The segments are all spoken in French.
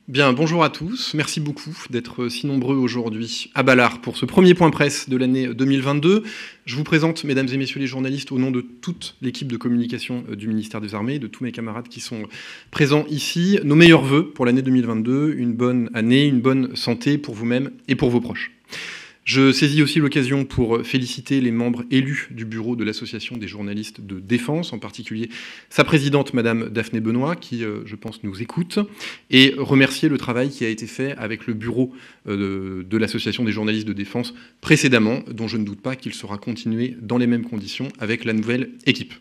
Bien, bonjour à tous. Merci beaucoup d'être si nombreux aujourd'hui à Ballard pour ce premier point presse de l'année 2022. Je vous présente, mesdames et messieurs les journalistes, au nom de toute l'équipe de communication du ministère des Armées, de tous mes camarades qui sont présents ici, nos meilleurs vœux pour l'année 2022, une bonne année, une bonne santé pour vous-même et pour vos proches. Je saisis aussi l'occasion pour féliciter les membres élus du bureau de l'Association des journalistes de défense, en particulier sa présidente, Madame Daphné Benoît, qui, je pense, nous écoute, et remercier le travail qui a été fait avec le bureau de l'Association des journalistes de défense précédemment, dont je ne doute pas qu'il sera continué dans les mêmes conditions avec la nouvelle équipe.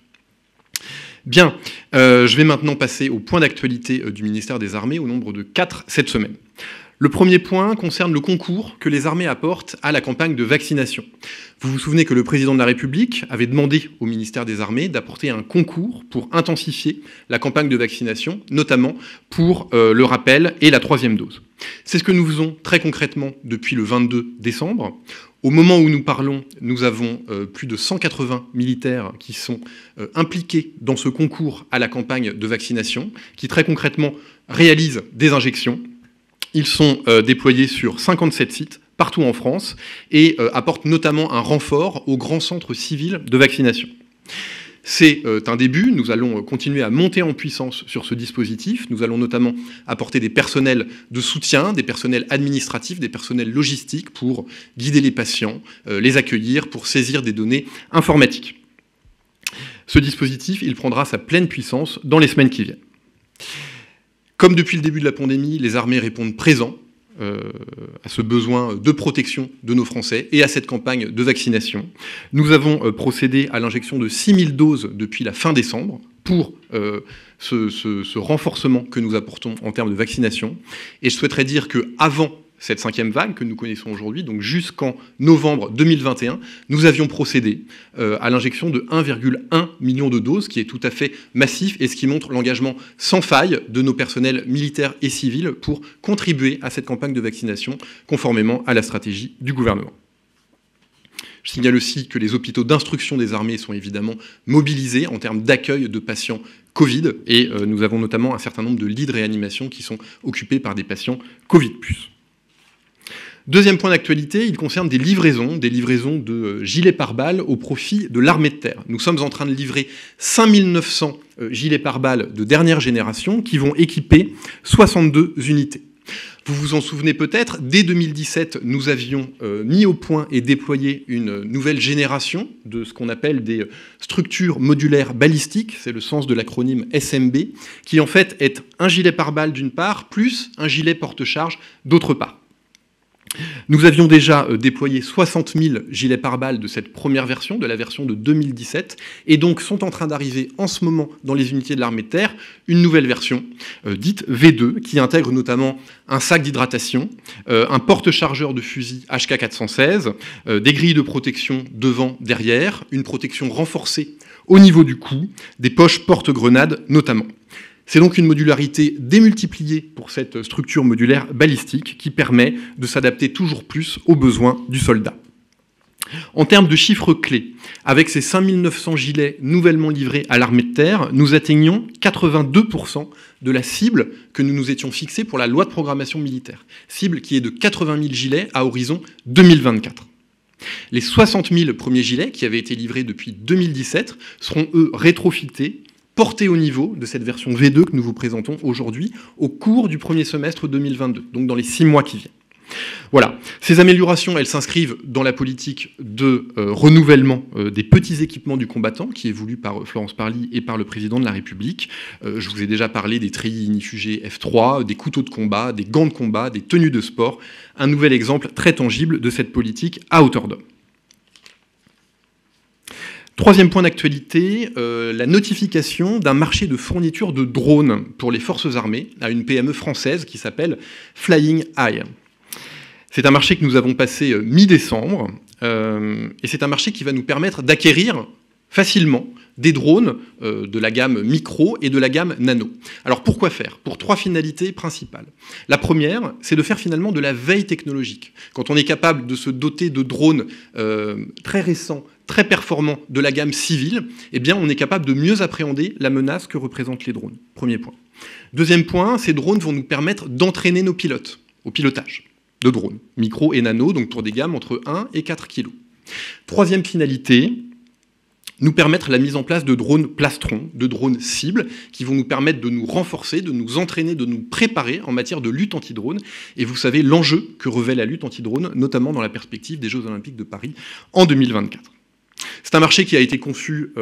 Bien, je vais maintenant passer au point d'actualité du ministère des Armées, au nombre de 4 cette semaine. Le premier point concerne le concours que les armées apportent à la campagne de vaccination. Vous vous souvenez que le président de la République avait demandé au ministère des Armées d'apporter un concours pour intensifier la campagne de vaccination, notamment pour le rappel et la 3e dose. C'est ce que nous faisons très concrètement depuis le 22 décembre. Au moment où nous parlons, nous avons plus de 180 militaires qui sont impliqués dans ce concours à la campagne de vaccination, qui très concrètement réalisent des injections. Ils sont déployés sur 57 sites partout en France et apportent notamment un renfort aux grands centres civils de vaccination. C'est un début, nous allons continuer à monter en puissance sur ce dispositif. Nous allons notamment apporter des personnels de soutien, des personnels administratifs, des personnels logistiques pour guider les patients, les accueillir, pour saisir des données informatiques. Ce dispositif, il prendra sa pleine puissance dans les semaines qui viennent. Comme depuis le début de la pandémie, les armées répondent présents à ce besoin de protection de nos Français et à cette campagne de vaccination. Nous avons procédé à l'injection de 6000 doses depuis la fin décembre pour ce renforcement que nous apportons en termes de vaccination. Et je souhaiterais dire qu'avant cette 5e vague que nous connaissons aujourd'hui, donc jusqu'en novembre 2021, nous avions procédé à l'injection de 1,1 million de doses, qui est tout à fait massif et ce qui montre l'engagement sans faille de nos personnels militaires et civils pour contribuer à cette campagne de vaccination conformément à la stratégie du gouvernement. Je signale aussi que les hôpitaux d'instruction des armées sont évidemment mobilisés en termes d'accueil de patients Covid et nous avons notamment un certain nombre de lits de réanimation qui sont occupés par des patients Covid+. Deuxième point d'actualité, il concerne des livraisons de gilets pare-balles au profit de l'armée de terre. Nous sommes en train de livrer 5900 gilets pare-balles de dernière génération qui vont équiper 62 unités. Vous vous en souvenez peut-être, dès 2017, nous avions mis au point et déployé une nouvelle génération de ce qu'on appelle des structures modulaires balistiques, c'est le sens de l'acronyme SMB, qui en fait est un gilet pare-balles d'une part, plus un gilet porte-charge d'autre part. Nous avions déjà déployé 60 000 gilets pare-balles de cette première version, de la version de 2017, et donc sont en train d'arriver en ce moment dans les unités de l'armée de terre une nouvelle version, dite V2, qui intègre notamment un sac d'hydratation, un porte-chargeur de fusil HK416, des grilles de protection devant, derrière, une protection renforcée au niveau du cou, des poches porte-grenades notamment. C'est donc une modularité démultipliée pour cette structure modulaire balistique qui permet de s'adapter toujours plus aux besoins du soldat. En termes de chiffres clés, avec ces 5900 gilets nouvellement livrés à l'armée de terre, nous atteignons 82% de la cible que nous nous étions fixée pour la loi de programmation militaire, cible qui est de 80 000 gilets à horizon 2024. Les 60 000 premiers gilets qui avaient été livrés depuis 2017 seront, eux, rétrofités, portés au niveau de cette version V2 que nous vous présentons aujourd'hui au cours du premier semestre 2022, donc dans les 6 mois qui viennent. Voilà, ces améliorations, elles s'inscrivent dans la politique de renouvellement des petits équipements du combattant, qui est voulu par Florence Parly et par le président de la République. Je vous ai déjà parlé des treillis ignifugés F3, des couteaux de combat, des gants de combat, des tenues de sport. Un nouvel exemple très tangible de cette politique à hauteur d'homme. Troisième point d'actualité, la notification d'un marché de fourniture de drones pour les forces armées à une PME française qui s'appelle Flying Eye. C'est un marché que nous avons passé mi-décembre et c'est un marché qui va nous permettre d'acquérir facilement des drones de la gamme micro et de la gamme nano. Alors pourquoi faire? Pour 3 finalités principales. La première, c'est de faire finalement de la veille technologique. Quand on est capable de se doter de drones très récents, très performant de la gamme civile, eh bien, on est capable de mieux appréhender la menace que représentent les drones. Premier point. Deuxième point, ces drones vont nous permettre d'entraîner nos pilotes au pilotage de drones, micro et nano, donc pour des gammes entre 1 et 4 kg. Troisième finalité, nous permettre la mise en place de drones plastrons, de drones cibles, qui vont nous permettre de nous renforcer, de nous entraîner, de nous préparer en matière de lutte anti-drone. Et vous savez l'enjeu que revêt la lutte anti-drone, notamment dans la perspective des Jeux Olympiques de Paris en 2024. C'est un marché qui a été conçu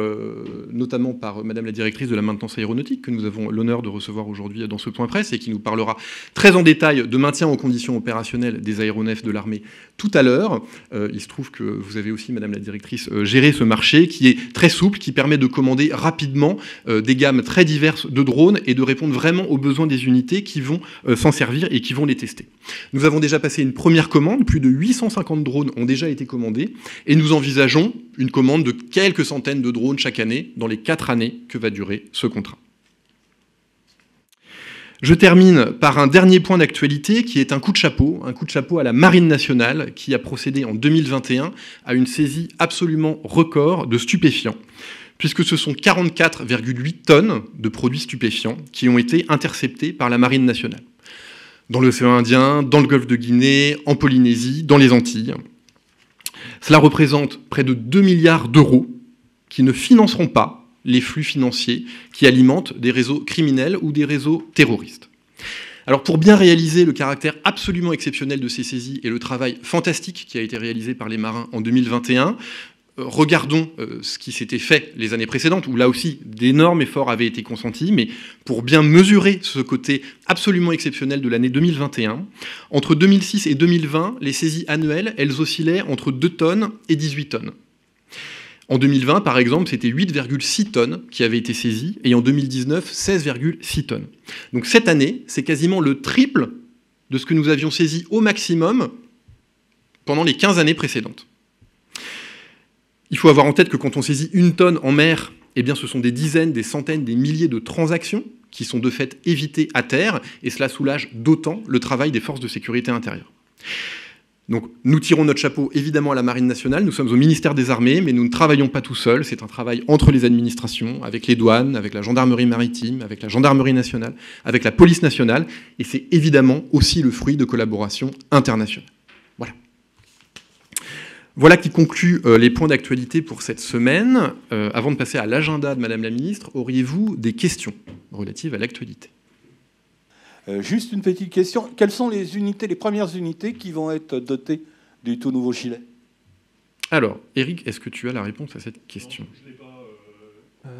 notamment par Madame la directrice de la maintenance aéronautique, que nous avons l'honneur de recevoir aujourd'hui dans ce point presse, et qui nous parlera très en détail de maintien en conditions opérationnelles des aéronefs de l'armée tout à l'heure. Il se trouve que vous avez aussi, Madame la directrice, géré ce marché qui est très souple, qui permet de commander rapidement des gammes très diverses de drones et de répondre vraiment aux besoins des unités qui vont s'en servir et qui vont les tester. Nous avons déjà passé une première commande, plus de 850 drones ont déjà été commandés, et nous envisageons une commande de quelques centaines de drones chaque année dans les 4 années que va durer ce contrat. Je termine par un dernier point d'actualité qui est un coup de chapeau à la Marine nationale qui a procédé en 2021 à une saisie absolument record de stupéfiants, puisque ce sont 44,8 tonnes de produits stupéfiants qui ont été interceptés par la Marine nationale, dans l'océan Indien, dans le golfe de Guinée, en Polynésie, dans les Antilles. Cela représente près de 2 milliards d'euros qui ne financeront pas les flux financiers qui alimentent des réseaux criminels ou des réseaux terroristes. Alors pour bien réaliser le caractère absolument exceptionnel de ces saisies et le travail fantastique qui a été réalisé par les marins en 2021, regardons ce qui s'était fait les années précédentes, où là aussi d'énormes efforts avaient été consentis, mais pour bien mesurer ce côté absolument exceptionnel de l'année 2021, entre 2006 et 2020, les saisies annuelles, elles oscillaient entre 2 tonnes et 18 tonnes. En 2020, par exemple, c'était 8,6 tonnes qui avaient été saisies, et en 2019, 16,6 tonnes. Donc cette année, c'est quasiment le triple de ce que nous avions saisi au maximum pendant les 15 années précédentes. Il faut avoir en tête que quand on saisit 1 tonne en mer, eh bien ce sont des dizaines, des centaines, des milliers de transactions qui sont de fait évitées à terre, et cela soulage d'autant le travail des forces de sécurité intérieure. Donc nous tirons notre chapeau évidemment à la Marine nationale, nous sommes au ministère des Armées, mais nous ne travaillons pas tout seuls, c'est un travail entre les administrations, avec les douanes, avec la gendarmerie maritime, avec la gendarmerie nationale, avec la police nationale, et c'est évidemment aussi le fruit de collaborations internationales. Voilà. Voilà qui conclut les points d'actualité pour cette semaine. Avant de passer à l'agenda de Madame la Ministre, auriez-vous des questions relatives à l'actualité ? Juste une petite question. Quelles sont les unités, les premières unités qui vont être dotées du tout nouveau gilet ? Alors, Eric, est-ce que tu as la réponse à cette question ? Non, je l'ai pas.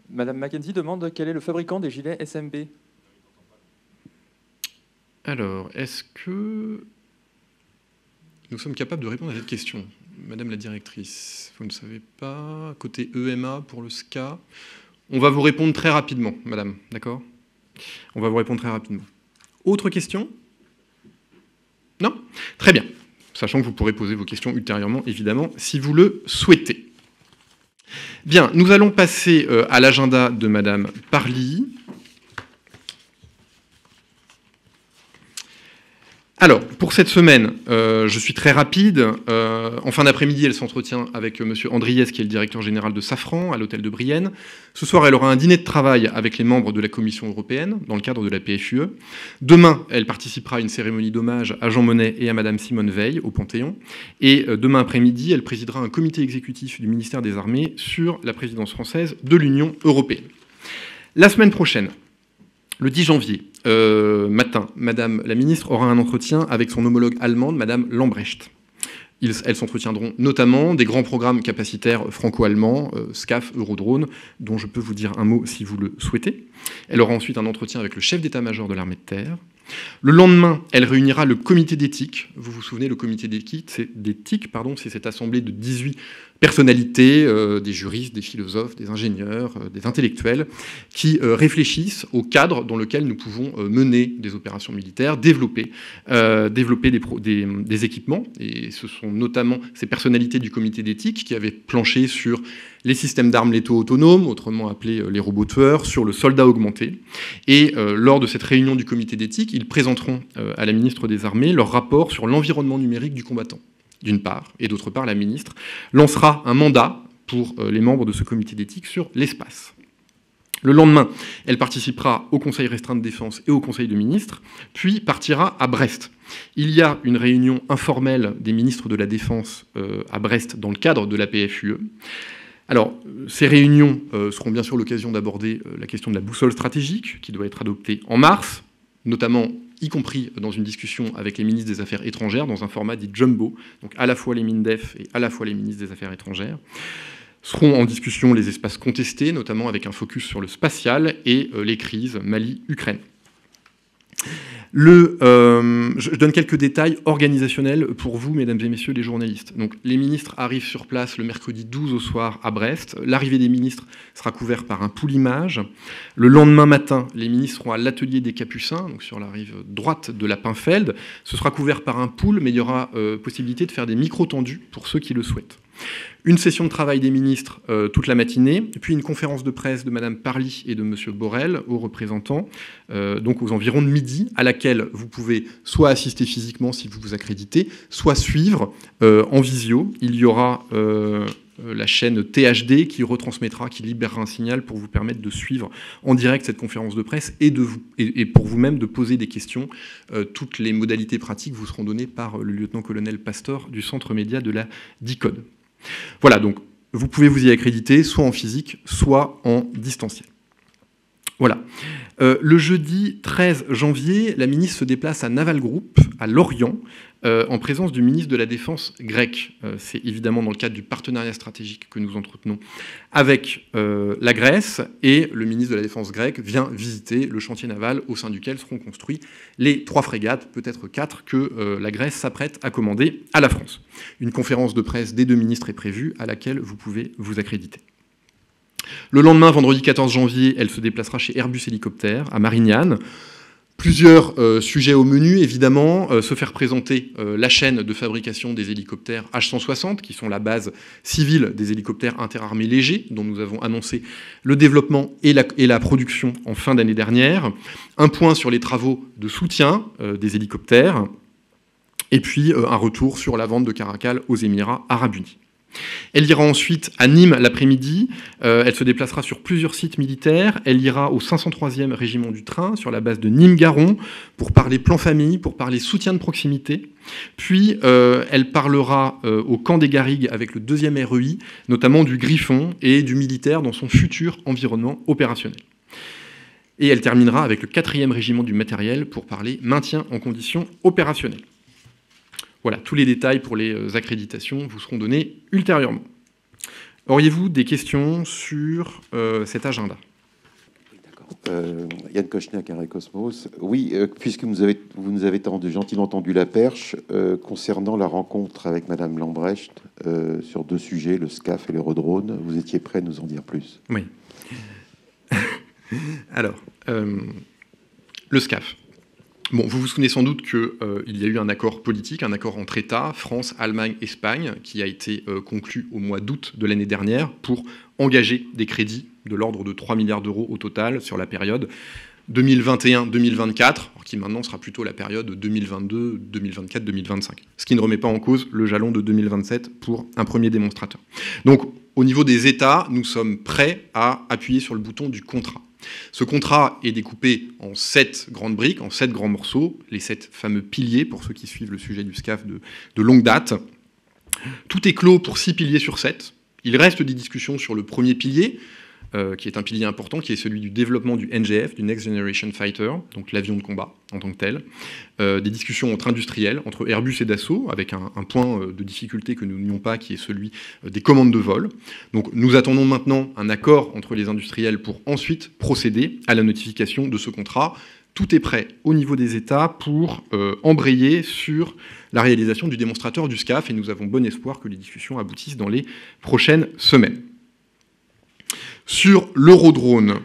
Madame Mackenzie demande quel est le fabricant des gilets SMB. Alors, est-ce que nous sommes capables de répondre à cette question ? Madame la directrice, vous ne savez pas, côté EMA pour le SCA, on va vous répondre très rapidement, madame, d'accord ? On va vous répondre très rapidement. Autre question ? Non ? Très bien. Sachant que vous pourrez poser vos questions ultérieurement, évidemment, si vous le souhaitez. Bien, nous allons passer à l'agenda de Madame Parly. Alors, pour cette semaine, je suis très rapide. En fin d'après-midi, elle s'entretient avec M. Andriès, qui est le directeur général de Safran, à l'hôtel de Brienne. Ce soir, elle aura un dîner de travail avec les membres de la Commission européenne, dans le cadre de la PFUE. Demain, elle participera à une cérémonie d'hommage à Jean Monnet et à Mme Simone Veil, au Panthéon. Et demain après-midi, elle présidera un comité exécutif du ministère des Armées sur la présidence française de l'Union européenne. La semaine prochaine, le 10 janvier, matin, Madame la Ministre aura un entretien avec son homologue allemande, Madame Lambrecht. Elles s'entretiendront notamment des grands programmes capacitaires franco-allemands, SCAF, Eurodrone, dont je peux vous dire un mot si vous le souhaitez. Elle aura ensuite un entretien avec le chef d'état-major de l'armée de terre. Le lendemain, elle réunira le comité d'éthique. Vous vous souvenez, le comité d'éthique, c'est cette assemblée de 18 personnalités, des juristes, des philosophes, des ingénieurs, des intellectuels, qui réfléchissent au cadre dans lequel nous pouvons mener des opérations militaires, développer des équipements. Et ce sont notamment ces personnalités du comité d'éthique qui avaient planché sur les systèmes d'armes létaux autonomes, autrement appelés les robots tueurs, sur le soldat augmenté. Et lors de cette réunion du comité d'éthique, ils présenteront à la ministre des Armées leur rapport sur l'environnement numérique du combattant. d'une part, et d'autre part, la ministre lancera un mandat pour les membres de ce comité d'éthique sur l'espace. Le lendemain, elle participera au Conseil restreint de défense et au Conseil de ministres, puis partira à Brest. Il y a une réunion informelle des ministres de la Défense à Brest dans le cadre de la PFUE. Alors, ces réunions seront bien sûr l'occasion d'aborder la question de la boussole stratégique, qui doit être adoptée en mars, notamment y compris dans une discussion avec les ministres des Affaires étrangères, dans un format dit jumbo, donc à la fois les MINDEF et à la fois les ministres des Affaires étrangères. Seront en discussion les espaces contestés, notamment avec un focus sur le spatial et les crises Mali-Ukraine. Je donne quelques détails organisationnels pour vous, mesdames et messieurs les journalistes. Donc, les ministres arrivent sur place le mercredi 12 au soir à Brest. L'arrivée des ministres sera couverte par un pool image. Le lendemain matin, les ministres seront à l'atelier des Capucins, donc sur la rive droite de la Pinfeld. Ce sera couvert par un pool, mais il y aura possibilité de faire des micros tendus pour ceux qui le souhaitent. Une session de travail des ministres toute la matinée, puis une conférence de presse de Mme Parly et de M. Borrell, aux représentants, donc aux environs de midi, à laquelle vous pouvez soit assister physiquement si vous vous accréditez, soit suivre en visio. Il y aura la chaîne THD qui retransmettra, qui libérera un signal pour vous permettre de suivre en direct cette conférence de presse et pour vous-même de poser des questions. Toutes les modalités pratiques vous seront données par le lieutenant-colonel Pastor du centre média de la DICODE. Voilà, donc vous pouvez vous y accréditer, soit en physique, soit en distanciel. Voilà. Le jeudi 13 janvier, la ministre se déplace à Naval Group, à Lorient, en présence du ministre de la Défense grec. C'est évidemment dans le cadre du partenariat stratégique que nous entretenons avec la Grèce, et le ministre de la Défense grec vient visiter le chantier naval au sein duquel seront construits les 3 frégates, peut-être 4, que la Grèce s'apprête à commander à la France. Une conférence de presse des 2 ministres est prévue, à laquelle vous pouvez vous accréditer. Le lendemain, vendredi 14 janvier, elle se déplacera chez Airbus Hélicoptères, à Marignane. Plusieurs sujets au menu, évidemment. Se faire présenter la chaîne de fabrication des hélicoptères H-160, qui sont la base civile des hélicoptères interarmés légers, dont nous avons annoncé le développement et la production en fin d'année dernière. Un point sur les travaux de soutien des hélicoptères. Et puis un retour sur la vente de Caracal aux Émirats arabes unis. Elle ira ensuite à Nîmes l'après-midi. Elle se déplacera sur plusieurs sites militaires. Elle ira au 503e régiment du train, sur la base de Nîmes-Garon, pour parler plan famille, pour parler soutien de proximité. Puis, elle parlera au camp des Garrigues avec le 2e REI, notamment du Griffon et du militaire dans son futur environnement opérationnel. Et elle terminera avec le 4e régiment du matériel pour parler maintien en conditions opérationnelles. Voilà, tous les détails pour les accréditations vous seront donnés ultérieurement. Auriez-vous des questions sur cet agenda ? Yann Kochner, Carré Cosmos. Oui, puisque vous nous avez gentiment tendu la perche concernant la rencontre avec Madame Lambrecht sur 2 sujets, le SCAF et l'Eurodrone, vous étiez prêt à nous en dire plus ? Oui. Alors, le SCAF. Bon, vous vous souvenez sans doute qu'il y a eu un accord politique, un accord entre États, France, Allemagne, Espagne, qui a été conclu au mois d'août de l'année dernière pour engager des crédits de l'ordre de 3 milliards d'euros au total sur la période 2021-2024, qui maintenant sera plutôt la période 2022, 2024, 2025. Ce qui ne remet pas en cause le jalon de 2027 pour un premier démonstrateur. Donc, au niveau des États, nous sommes prêts à appuyer sur le bouton du contrat. Ce contrat est découpé en 7 grandes briques, en 7 grands morceaux, les 7 fameux piliers, pour ceux qui suivent le sujet du SCAF de longue date. Tout est clos pour 6 piliers sur 7. Il reste des discussions sur le premier pilier, qui est un pilier important, qui est celui du développement du NGF, du Next Generation Fighter, donc l'avion de combat en tant que tel. Des discussions entre industriels, entre Airbus et Dassault, avec un point de difficulté que nous n'ayons pas, qui est celui des commandes de vol. Donc nous attendons maintenant un accord entre les industriels pour ensuite procéder à la notification de ce contrat. Tout est prêt au niveau des États pour embrayer sur la réalisation du démonstrateur du SCAF, et nous avons bon espoir que les discussions aboutissent dans les prochaines semaines. Sur l'Eurodrone,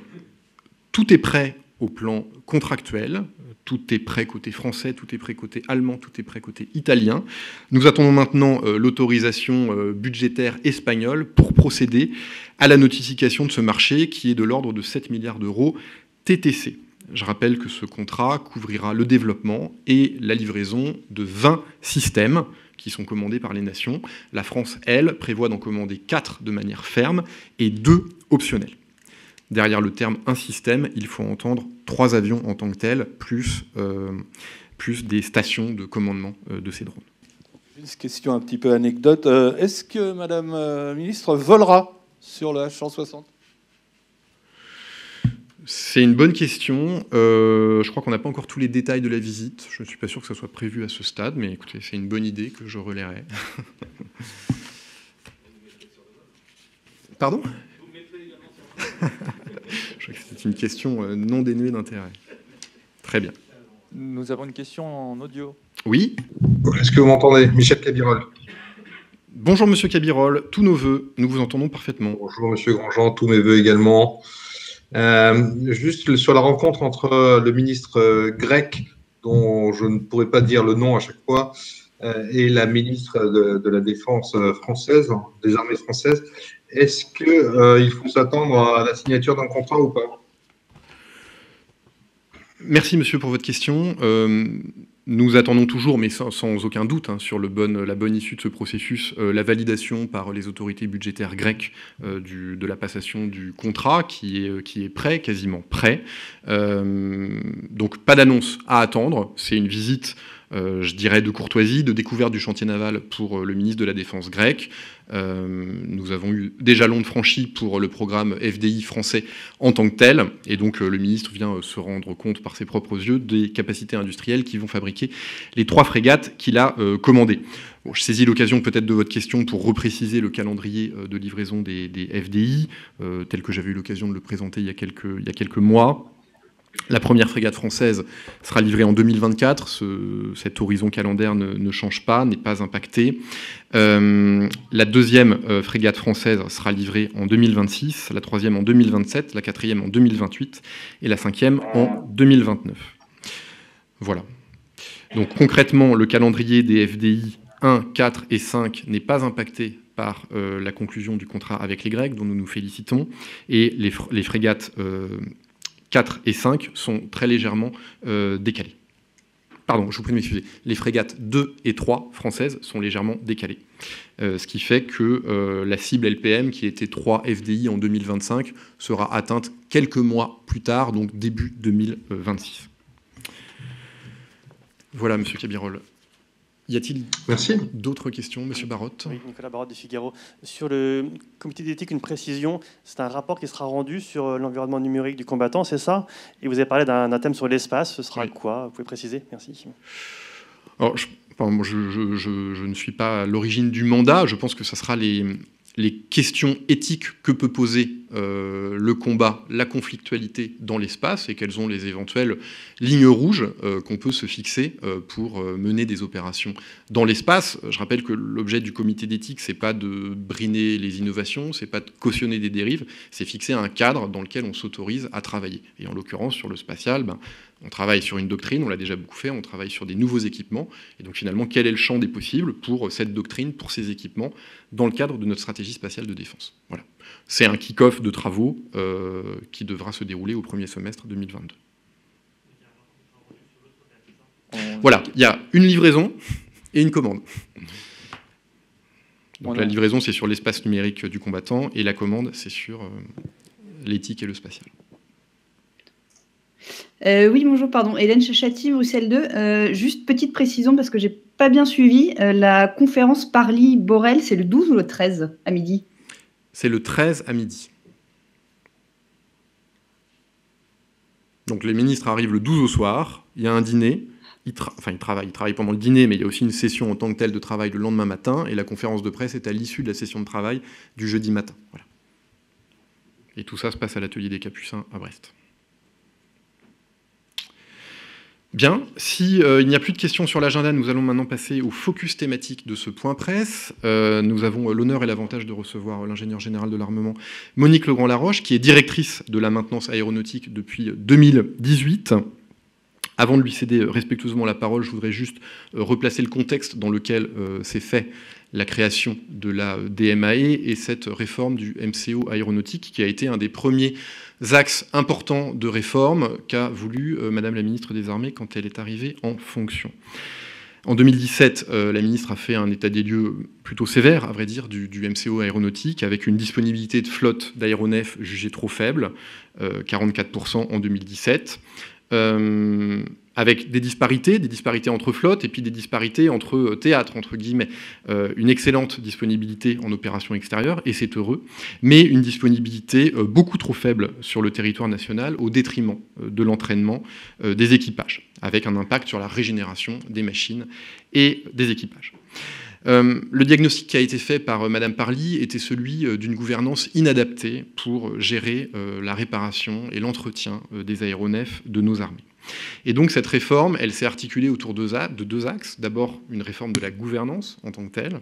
tout est prêt au plan contractuel, tout est prêt côté français, tout est prêt côté allemand, tout est prêt côté italien. Nous attendons maintenant l'autorisation budgétaire espagnole pour procéder à la notification de ce marché qui est de l'ordre de 7 milliards d'euros TTC. Je rappelle que ce contrat couvrira le développement et la livraison de 20 systèmes qui sont commandés par les nations. La France, elle, prévoit d'en commander 4 de manière ferme et 2 optionnels. Derrière le terme « un système », il faut entendre 3 avions en tant que tels, plus des stations de commandement de ces drones. Une question un petit peu anecdote. Est-ce que Madame la ministre volera sur le H-160 ? C'est une bonne question. Je crois qu'on n'a pas encore tous les détails de la visite. Je ne suis pas sûr que ça soit prévu à ce stade, mais écoutez, c'est une bonne idée que je relayerai. Pardon ? Je crois que c'est une question non dénuée d'intérêt. Très bien. Nous avons une question en audio. Oui ? Est-ce que vous m'entendez? Michel Cabirol. Bonjour Monsieur Cabirol, tous nos vœux, nous vous entendons parfaitement. Bonjour Monsieur Grandjean, tous mes vœux également. Juste sur la rencontre entre le ministre grec, dont je ne pourrais pas dire le nom à chaque fois, et la ministre de la Défense française, des armées françaises, est-ce qu'il faut s'attendre à la signature d'un contrat ou pas? Merci monsieur pour votre question. Nous attendons toujours, mais sans aucun doute, sur la bonne issue de ce processus, la validation par les autorités budgétaires grecques de la passation du contrat qui est prêt, quasiment prêt. Donc pas d'annonce à attendre. C'est une visite, je dirais, de courtoisie, de découverte du chantier naval pour le ministre de la Défense grec. Nous avons eu des jalons de franchis pour le programme FDI français en tant que tel, et donc le ministre vient se rendre compte par ses propres yeux des capacités industrielles qui vont fabriquer les 3 frégates qu'il a commandées. Bon, je saisis l'occasion peut-être de votre question pour repréciser le calendrier de livraison des FDI, tel que j'avais eu l'occasion de le présenter il y a quelques mois. La première frégate française sera livrée en 2024. Cet horizon calendaire ne change pas, n'est pas impacté. La deuxième frégate française sera livrée en 2026, la troisième en 2027, la quatrième en 2028 et la cinquième en 2029. Voilà. Donc concrètement, le calendrier des FDI 1, 4 et 5 n'est pas impacté par la conclusion du contrat avec les Grecs, dont nous nous félicitons, et les frégates 4 et 5 sont très légèrement décalées. Pardon, je vous prie de m'excuser. Les frégates 2 et 3 françaises sont légèrement décalées. Ce qui fait que la cible LPM, qui était 3 FDI en 2025, sera atteinte quelques mois plus tard, donc début 2026. Voilà, Monsieur Cabirol. Y a-t-il d'autres questions, Monsieur Barotte? Oui, Nicolas Barotte du Figaro. Sur le comité d'éthique, une précision, c'est un rapport qui sera rendu sur l'environnement numérique du combattant, c'est ça? Et vous avez parlé d'un thème sur l'espace, ce sera quoi? Vous pouvez préciser? Merci. Alors, je ne suis pas à l'origine du mandat, je pense que ça sera les questions éthiques que peut poser le combat, la conflictualité dans l'espace, et quelles sont les éventuelles lignes rouges qu'on peut se fixer pour mener des opérations dans l'espace. Je rappelle que l'objet du comité d'éthique, c'est pas de briner les innovations, c'est pas de cautionner des dérives, c'est fixer un cadre dans lequel on s'autorise à travailler. Et en l'occurrence, sur le spatial, on travaille sur une doctrine, on l'a déjà beaucoup fait, on travaille sur des nouveaux équipements. Et donc finalement, quel est le champ des possibles pour cette doctrine, pour ces équipements, dans le cadre de notre stratégie spatiale de défense? Voilà. C'est un kick-off de travaux qui devra se dérouler au premier semestre 2022. Voilà, il y a une livraison et une commande. Donc la livraison, c'est sur l'espace numérique du combattant, et la commande, c'est sur l'éthique et le spatial. Oui, bonjour, pardon. Hélène Chachati, Bruxelles 2. Juste petite précision, parce que je n'ai pas bien suivi. La conférence Parly-Borel, c'est le 12 ou le 13 à midi? C'est le 13 à midi. Donc les ministres arrivent le 12 au soir, il y a un dîner, ils travaillent pendant le dîner, mais il y a aussi une session en tant que telle de travail le lendemain matin, et la conférence de presse est à l'issue de la session de travail du jeudi matin. Voilà. Et tout ça se passe à l'atelier des Capucins à Brest. Bien, s'il n'y a plus de questions sur l'agenda, nous allons maintenant passer au focus thématique de ce point presse. Nous avons l'honneur et l'avantage de recevoir l'ingénieur général de l'armement, Monique Legrand-Laroche, qui est directrice de la maintenance aéronautique depuis 2018. Avant de lui céder respectueusement la parole, je voudrais juste replacer le contexte dans lequel s'est fait la création de la DMAE et cette réforme du MCO aéronautique, qui a été un des premiers axes importants de réforme qu'a voulu Madame la ministre des Armées quand elle est arrivée en fonction. En 2017, la ministre a fait un état des lieux plutôt sévère, à vrai dire, du MCO aéronautique, avec une disponibilité de flotte d'aéronefs jugée trop faible, 44% en 2017, avec des disparités entre flottes et puis des disparités entre théâtres, entre guillemets. Une excellente disponibilité en opération extérieure, et c'est heureux, mais une disponibilité beaucoup trop faible sur le territoire national, au détriment de l'entraînement des équipages, avec un impact sur la régénération des machines et des équipages. Le diagnostic qui a été fait par Madame Parly était celui d'une gouvernance inadaptée pour gérer la réparation et l'entretien des aéronefs de nos armées. Et donc cette réforme, elle s'est articulée autour de deux axes. D'abord, une réforme de la gouvernance en tant que telle,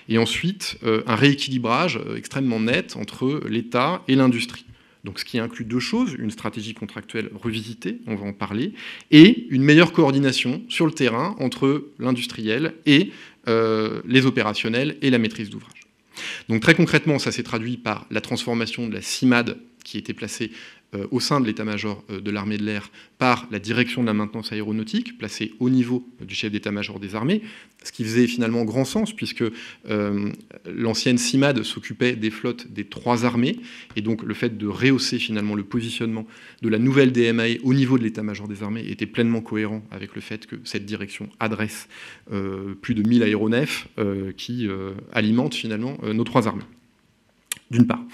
et ensuite un rééquilibrage extrêmement net entre l'État et l'industrie. Donc ce qui inclut deux choses, une stratégie contractuelle revisitée, on va en parler, et une meilleure coordination sur le terrain entre l'industriel et les opérationnels et la maîtrise d'ouvrage. Donc très concrètement, ça s'est traduit par la transformation de la CIMAD, qui était placée au sein de l'état-major de l'armée de l'air par la direction de la maintenance aéronautique, placée au niveau du chef d'état-major des armées, ce qui faisait finalement grand sens, puisque l'ancienne CIMAD s'occupait des flottes des 3 armées, et donc le fait de rehausser finalement le positionnement de la nouvelle DMAE au niveau de l'état-major des armées était pleinement cohérent avec le fait que cette direction adresse plus de 1000 aéronefs qui alimentent finalement nos 3 armées, d'une part.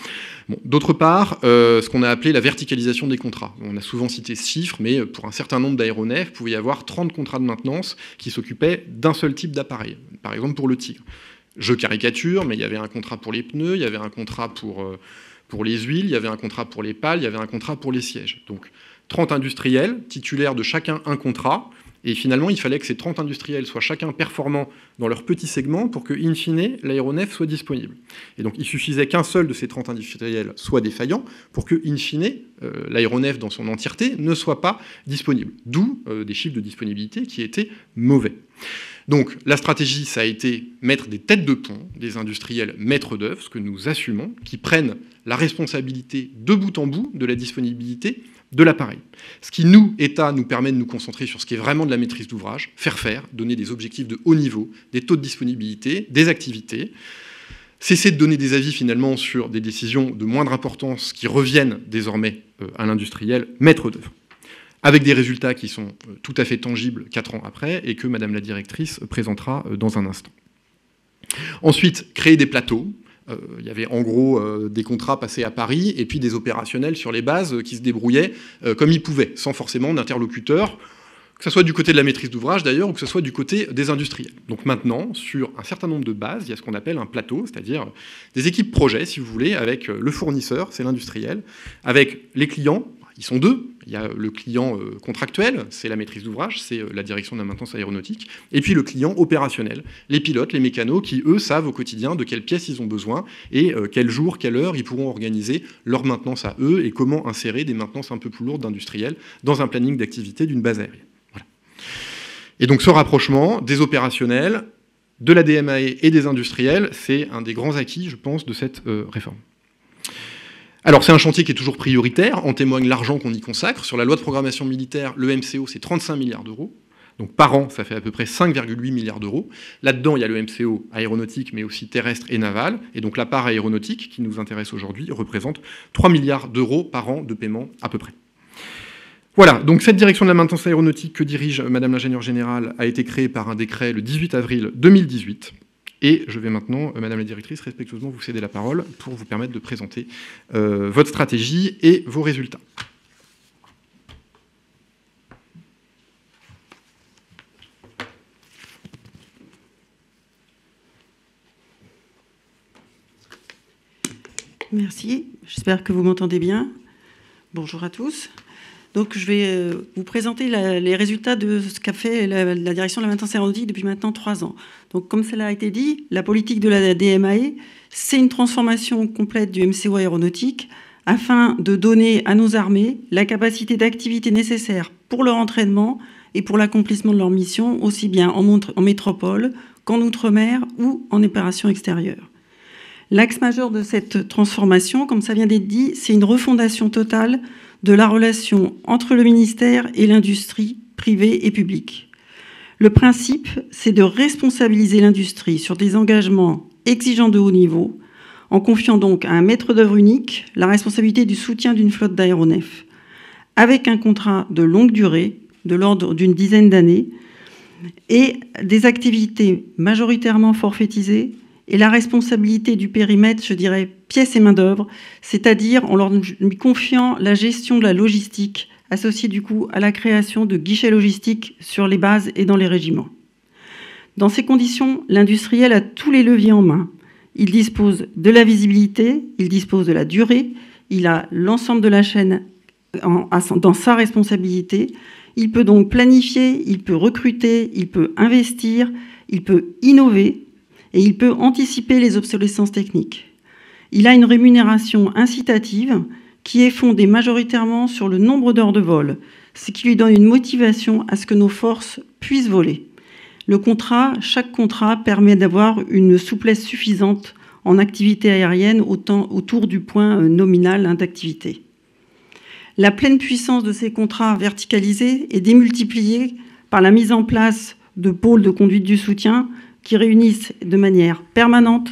Bon, d'autre part, ce qu'on a appelé la verticalisation des contrats. On a souvent cité ce chiffre, mais pour un certain nombre d'aéronefs, il pouvait y avoir 30 contrats de maintenance qui s'occupaient d'un seul type d'appareil. Par exemple, pour le Tigre. Je caricature, mais il y avait un contrat pour les pneus, il y avait un contrat pour les huiles, il y avait un contrat pour les pales, il y avait un contrat pour les sièges. Donc 30 industriels, titulaires de chacun un contrat. Et finalement, il fallait que ces 30 industriels soient chacun performants dans leur petit segment pour que, in fine, l'aéronef soit disponible. Et donc, il suffisait qu'un seul de ces 30 industriels soit défaillant pour que, in fine, l'aéronef dans son entièreté ne soit pas disponible. D'où des chiffres de disponibilité qui étaient mauvais. Donc, la stratégie, ça a été mettre des têtes de pont, des industriels maîtres d'œuvre, ce que nous assumons, qui prennent la responsabilité de bout en bout de la disponibilité de l'appareil. Ce qui, nous, État, nous permet de nous concentrer sur ce qui est vraiment de la maîtrise d'ouvrage, faire, donner des objectifs de haut niveau, des taux de disponibilité, des activités, cesser de donner des avis finalement sur des décisions de moindre importance qui reviennent désormais à l'industriel maître d'œuvre, avec des résultats qui sont tout à fait tangibles 4 ans après et que Madame la directrice présentera dans un instant. Ensuite, créer des plateaux. Il y avait en gros des contrats passés à Paris et puis des opérationnels sur les bases qui se débrouillaient comme ils pouvaient, sans forcément d'interlocuteur, que ce soit du côté de la maîtrise d'ouvrage d'ailleurs ou que ce soit du côté des industriels. Donc maintenant, sur un certain nombre de bases, il y a ce qu'on appelle un plateau, c'est-à-dire des équipes projets, si vous voulez, avec le fournisseur, c'est l'industriel, avec les clients. Ils sont 2. Il y a le client contractuel, c'est la maîtrise d'ouvrage, c'est la direction de la maintenance aéronautique, et puis le client opérationnel, les pilotes, les mécanos, qui, eux, savent au quotidien de quelles pièces ils ont besoin et quel jour, quelle heure ils pourront organiser leur maintenance à eux et comment insérer des maintenances un peu plus lourdes d'industriels dans un planning d'activité d'une base aérienne. Voilà. Et donc ce rapprochement des opérationnels, de la DMAE et des industriels, c'est un des grands acquis, je pense, de cette réforme. Alors c'est un chantier qui est toujours prioritaire, en témoigne l'argent qu'on y consacre. Sur la loi de programmation militaire, le MCO, c'est 35 milliards d'euros. Donc par an, ça fait à peu près 5,8 milliards d'euros. Là-dedans, il y a le MCO aéronautique, mais aussi terrestre et naval. Et donc la part aéronautique, qui nous intéresse aujourd'hui, représente 3 milliards d'euros par an de paiement à peu près. Voilà, donc cette direction de la maintenance aéronautique que dirige Madame l'ingénieure générale a été créée par un décret le 18 avril 2018. Et je vais maintenant, Madame la directrice, respectueusement vous céder la parole pour vous permettre de présenter votre stratégie et vos résultats. Merci, j'espère que vous m'entendez bien. Bonjour à tous. Donc, je vais vous présenter les résultats de ce qu'a fait la direction de la maintenance aéronautique depuis maintenant 3 ans. Donc, comme cela a été dit, la politique de la DMAE, c'est une transformation complète du MCO aéronautique afin de donner à nos armées la capacité d'activité nécessaire pour leur entraînement et pour l'accomplissement de leur mission, aussi bien en métropole qu'en outre-mer ou en opération extérieure. L'axe majeur de cette transformation, comme ça vient d'être dit, c'est une refondation totale de la relation entre le ministère et l'industrie privée et publique. Le principe, c'est de responsabiliser l'industrie sur des engagements exigeants de haut niveau, en confiant donc à un maître d'œuvre unique la responsabilité du soutien d'une flotte d'aéronefs, avec un contrat de longue durée, de l'ordre d'une dizaine d'années, et des activités majoritairement forfaitisées, et la responsabilité du périmètre, je dirais, pièces et main-d'œuvre, c'est-à-dire en leur lui confiant la gestion de la logistique, associée du coup à la création de guichets logistiques sur les bases et dans les régiments. Dans ces conditions, l'industriel a tous les leviers en main. Il dispose de la visibilité, il dispose de la durée, il a l'ensemble de la chaîne dans sa responsabilité. Il peut donc planifier, il peut recruter, il peut investir, il peut innover et il peut anticiper les obsolescences techniques. Il a une rémunération incitative qui est fondée majoritairement sur le nombre d'heures de vol, ce qui lui donne une motivation à ce que nos forces puissent voler. Chaque contrat permet d'avoir une souplesse suffisante en activité aérienne autour du point nominal d'activité. La pleine puissance de ces contrats verticalisés est démultipliée par la mise en place de pôles de conduite du soutien qui réunissent de manière permanente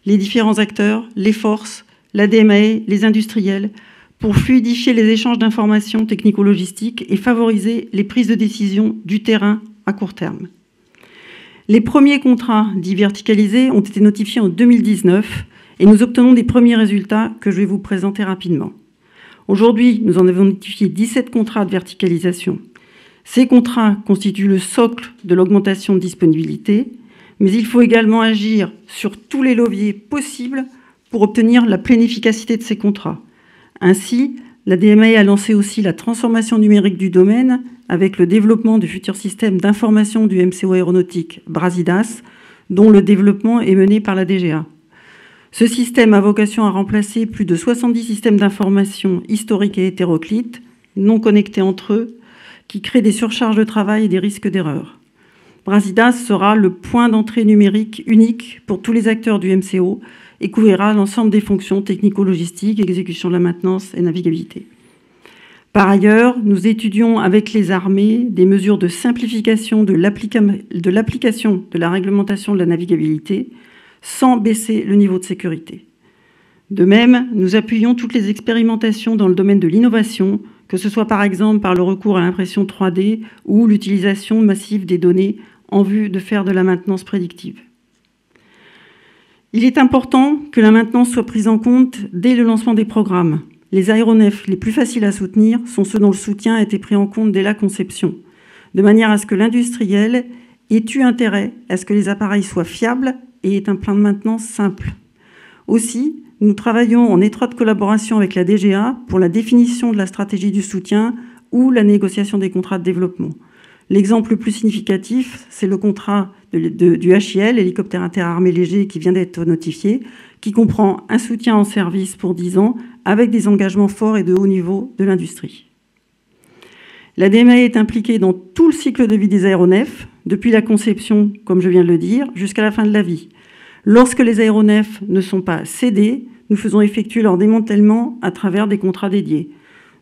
les différents acteurs, les forces, la DMAE, les industriels, pour fluidifier les échanges d'informations technico-logistiques et favoriser les prises de décision du terrain à court terme. Les premiers contrats dits verticalisés ont été notifiés en 2019 et nous obtenons des premiers résultats que je vais vous présenter rapidement. Aujourd'hui, nous en avons notifié 17 contrats de verticalisation. Ces contrats constituent le socle de l'augmentation de disponibilité, mais il faut également agir sur tous les leviers possibles pour obtenir la pleine efficacité de ces contrats. Ainsi, la DMAE a lancé aussi la transformation numérique du domaine avec le développement du futur système d'information du MCO aéronautique Brasidas, dont le développement est mené par la DGA. Ce système a vocation à remplacer plus de 70 systèmes d'information historiques et hétéroclites, non connectés entre eux, qui créent des surcharges de travail et des risques d'erreur. Brasidas sera le point d'entrée numérique unique pour tous les acteurs du MCO et couvrira l'ensemble des fonctions technico-logistiques, exécution de la maintenance et navigabilité. Par ailleurs, nous étudions avec les armées des mesures de simplification de l'application de la réglementation de la navigabilité sans baisser le niveau de sécurité. De même, nous appuyons toutes les expérimentations dans le domaine de l'innovation, que ce soit par exemple par le recours à l'impression 3D ou l'utilisation massive des données en vue de faire de la maintenance prédictive. Il est important que la maintenance soit prise en compte dès le lancement des programmes. Les aéronefs les plus faciles à soutenir sont ceux dont le soutien a été pris en compte dès la conception, de manière à ce que l'industriel ait eu intérêt à ce que les appareils soient fiables et aient un plan de maintenance simple. Aussi, nous travaillons en étroite collaboration avec la DGA pour la définition de la stratégie du soutien ou la négociation des contrats de développement. L'exemple le plus significatif, c'est le contrat du HIL, hélicoptère interarmé léger, qui vient d'être notifié, qui comprend un soutien en service pour 10 ans avec des engagements forts et de haut niveau de l'industrie. La DMAE est impliquée dans tout le cycle de vie des aéronefs, depuis la conception, comme je viens de le dire, jusqu'à la fin de la vie. Lorsque les aéronefs ne sont pas cédés, nous faisons effectuer leur démantèlement à travers des contrats dédiés.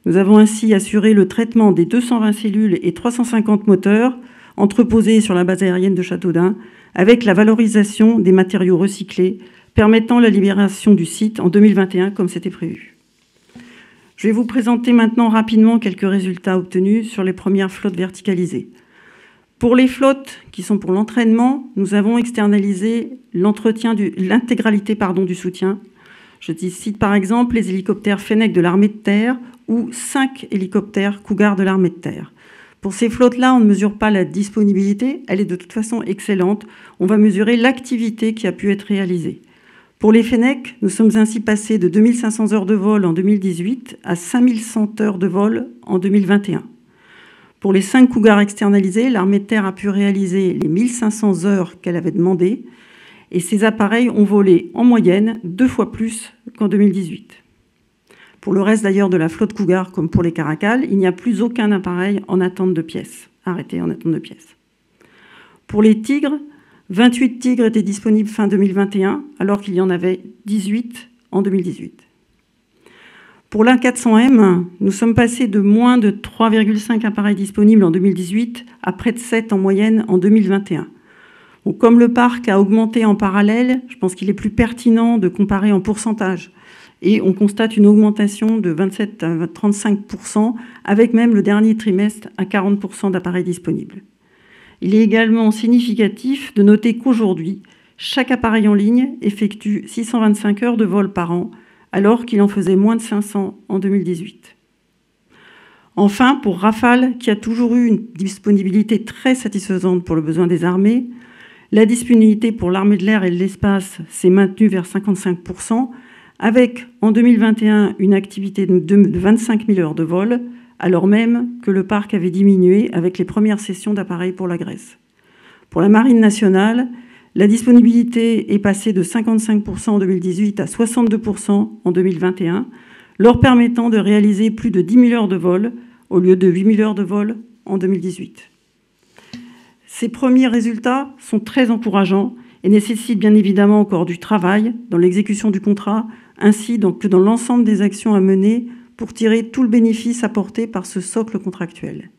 Nous avons ainsi assuré le traitement des 220 cellules et 350 moteurs entreposés sur la base aérienne de Châteaudun, avec la valorisation des matériaux recyclés, permettant la libération du site en 2021 comme c'était prévu. Je vais vous présenter maintenant rapidement quelques résultats obtenus sur les premières flottes verticalisées. Pour les flottes qui sont pour l'entraînement, nous avons externalisé l'intégralité du soutien. Je cite par exemple les hélicoptères Fennec de l'armée de terre ou 5 hélicoptères Cougar de l'armée de terre. Pour ces flottes-là, on ne mesure pas la disponibilité, elle est de toute façon excellente. On va mesurer l'activité qui a pu être réalisée. Pour les Fennec, nous sommes ainsi passés de 2500 heures de vol en 2018 à 5100 heures de vol en 2021. Pour les 5 Cougars externalisés, l'armée de terre a pu réaliser les 1500 heures qu'elle avait demandées et ces appareils ont volé en moyenne 2 fois plus qu'en 2018. Pour le reste d'ailleurs de la flotte Cougar, comme pour les Caracal, il n'y a plus aucun appareil en attente de pièces, arrêté en attente de pièces. Pour les Tigres, 28 Tigres étaient disponibles fin 2021, alors qu'il y en avait 18 en 2018. Pour l'A400M, nous sommes passés de moins de 3,5 appareils disponibles en 2018 à près de 7 en moyenne en 2021. Donc, comme le parc a augmenté en parallèle, je pense qu'il est plus pertinent de comparer en pourcentage. Et on constate une augmentation de 27 à 35%, avec même le dernier trimestre à 40% d'appareils disponibles. Il est également significatif de noter qu'aujourd'hui, chaque appareil en ligne effectue 625 heures de vol par an, alors qu'il en faisait moins de 500 en 2018. Enfin, pour Rafale, qui a toujours eu une disponibilité très satisfaisante pour le besoin des armées, la disponibilité pour l'armée de l'air et de l'espace s'est maintenue vers 55%, avec en 2021 une activité de 25 000 heures de vol, alors même que le parc avait diminué avec les premières cessions d'appareils pour la Grèce. Pour la Marine nationale, la disponibilité est passée de 55% en 2018 à 62% en 2021, leur permettant de réaliser plus de 10 000 heures de vol au lieu de 8 000 heures de vol en 2018. Ces premiers résultats sont très encourageants et nécessitent bien évidemment encore du travail dans l'exécution du contrat, ainsi que dans l'ensemble des actions à mener pour tirer tout le bénéfice apporté par ce socle contractuel.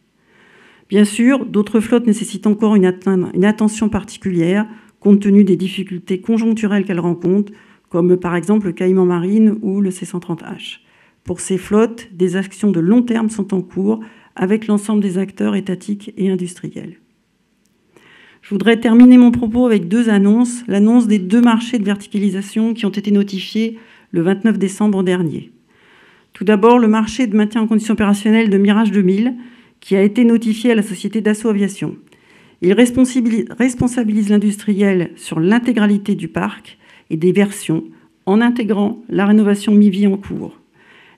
Bien sûr, d'autres flottes nécessitent encore une attention particulière compte tenu des difficultés conjoncturelles qu'elles rencontrent, comme par exemple le Caïman Marine ou le C-130H. Pour ces flottes, des actions de long terme sont en cours avec l'ensemble des acteurs étatiques et industriels. Je voudrais terminer mon propos avec deux annonces. L'annonce des 2 marchés de verticalisation qui ont été notifiés le 29 décembre dernier. Tout d'abord, le marché de maintien en condition opérationnelle de Mirage 2000, qui a été notifié à la société Dassault Aviation. Il responsabilise l'industriel sur l'intégralité du parc et des versions, en intégrant la rénovation mi-vie en cours.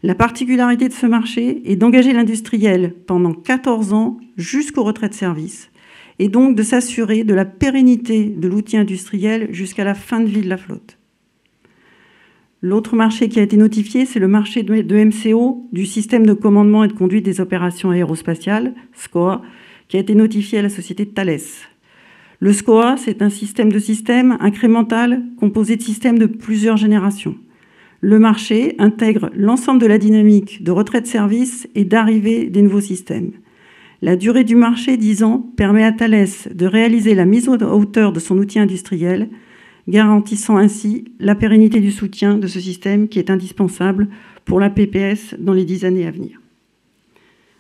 La particularité de ce marché est d'engager l'industriel pendant 14 ans jusqu'au retrait de service, et donc de s'assurer de la pérennité de l'outil industriel jusqu'à la fin de vie de la flotte. L'autre marché qui a été notifié, c'est le marché de MCO, du système de commandement et de conduite des opérations aérospatiales, SCOA, qui a été notifié à la société Thales. Le SCOA, c'est un système de systèmes incrémental composé de systèmes de plusieurs générations. Le marché intègre l'ensemble de la dynamique de retrait de service et d'arrivée des nouveaux systèmes. La durée du marché, 10 ans, permet à Thales de réaliser la mise à hauteur de son outil industriel, garantissant ainsi la pérennité du soutien de ce système qui est indispensable pour la PPS dans les 10 années à venir.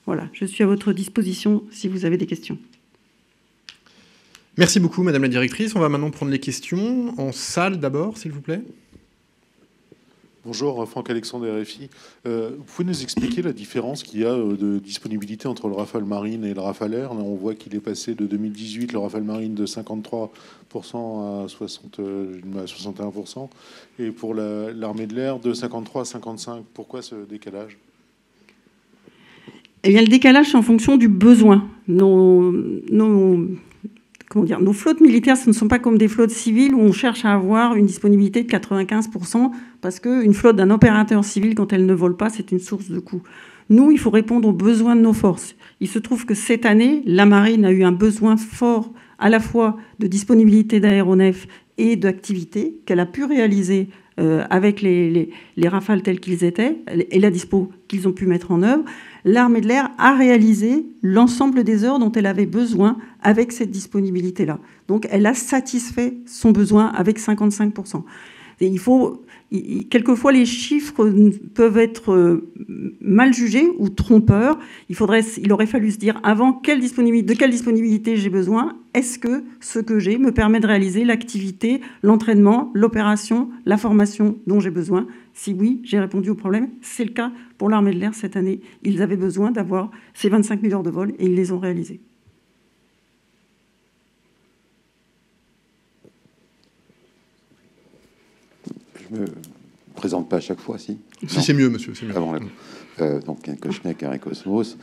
Voilà, je suis à votre disposition si vous avez des questions. Merci beaucoup, Madame la Directrice. On va maintenant prendre les questions en salle d'abord, s'il vous plaît. Bonjour, Franck-Alexandre RFI. Vous pouvez nous expliquer la différence qu'il y a de disponibilité entre le Rafale Marine et le Rafale Air? On voit qu'il est passé de 2018, le Rafale Marine, de 53% à 61%, et pour l'armée de l'air, de 53 à 55%. Pourquoi ce décalage? Eh bien, le décalage, c'est en fonction du besoin. Nos flottes militaires, ce ne sont pas comme des flottes civiles où on cherche à avoir une disponibilité de 95%, parce qu'une flotte d'un opérateur civil, quand elle ne vole pas, c'est une source de coût. Nous, il faut répondre aux besoins de nos forces. Il se trouve que cette année, la Marine a eu un besoin fort à la fois de disponibilité d'aéronefs et d'activités qu'elle a pu réaliser avec les Rafales tels qu'ils étaient et la dispo qu'ils ont pu mettre en œuvre. L'armée de l'air a réalisé l'ensemble des heures dont elle avait besoin avec cette disponibilité-là. Donc, elle a satisfait son besoin avec 55%. Et quelquefois, les chiffres peuvent être mal jugés ou trompeurs. Il aurait fallu se dire avant de quelle disponibilité j'ai besoin. Est-ce que ce que j'ai me permet de réaliser l'activité, l'entraînement, l'opération, la formation dont j'ai besoin? Si oui, j'ai répondu au problème. C'est le cas pour l'armée de l'air cette année. Ils avaient besoin d'avoir ces 25 000 heures de vol et ils les ont réalisées. Je me présente pas à chaque fois, si. Si, c'est mieux, monsieur. C'est mieux. Donc, un Kochnek, un Cosmos.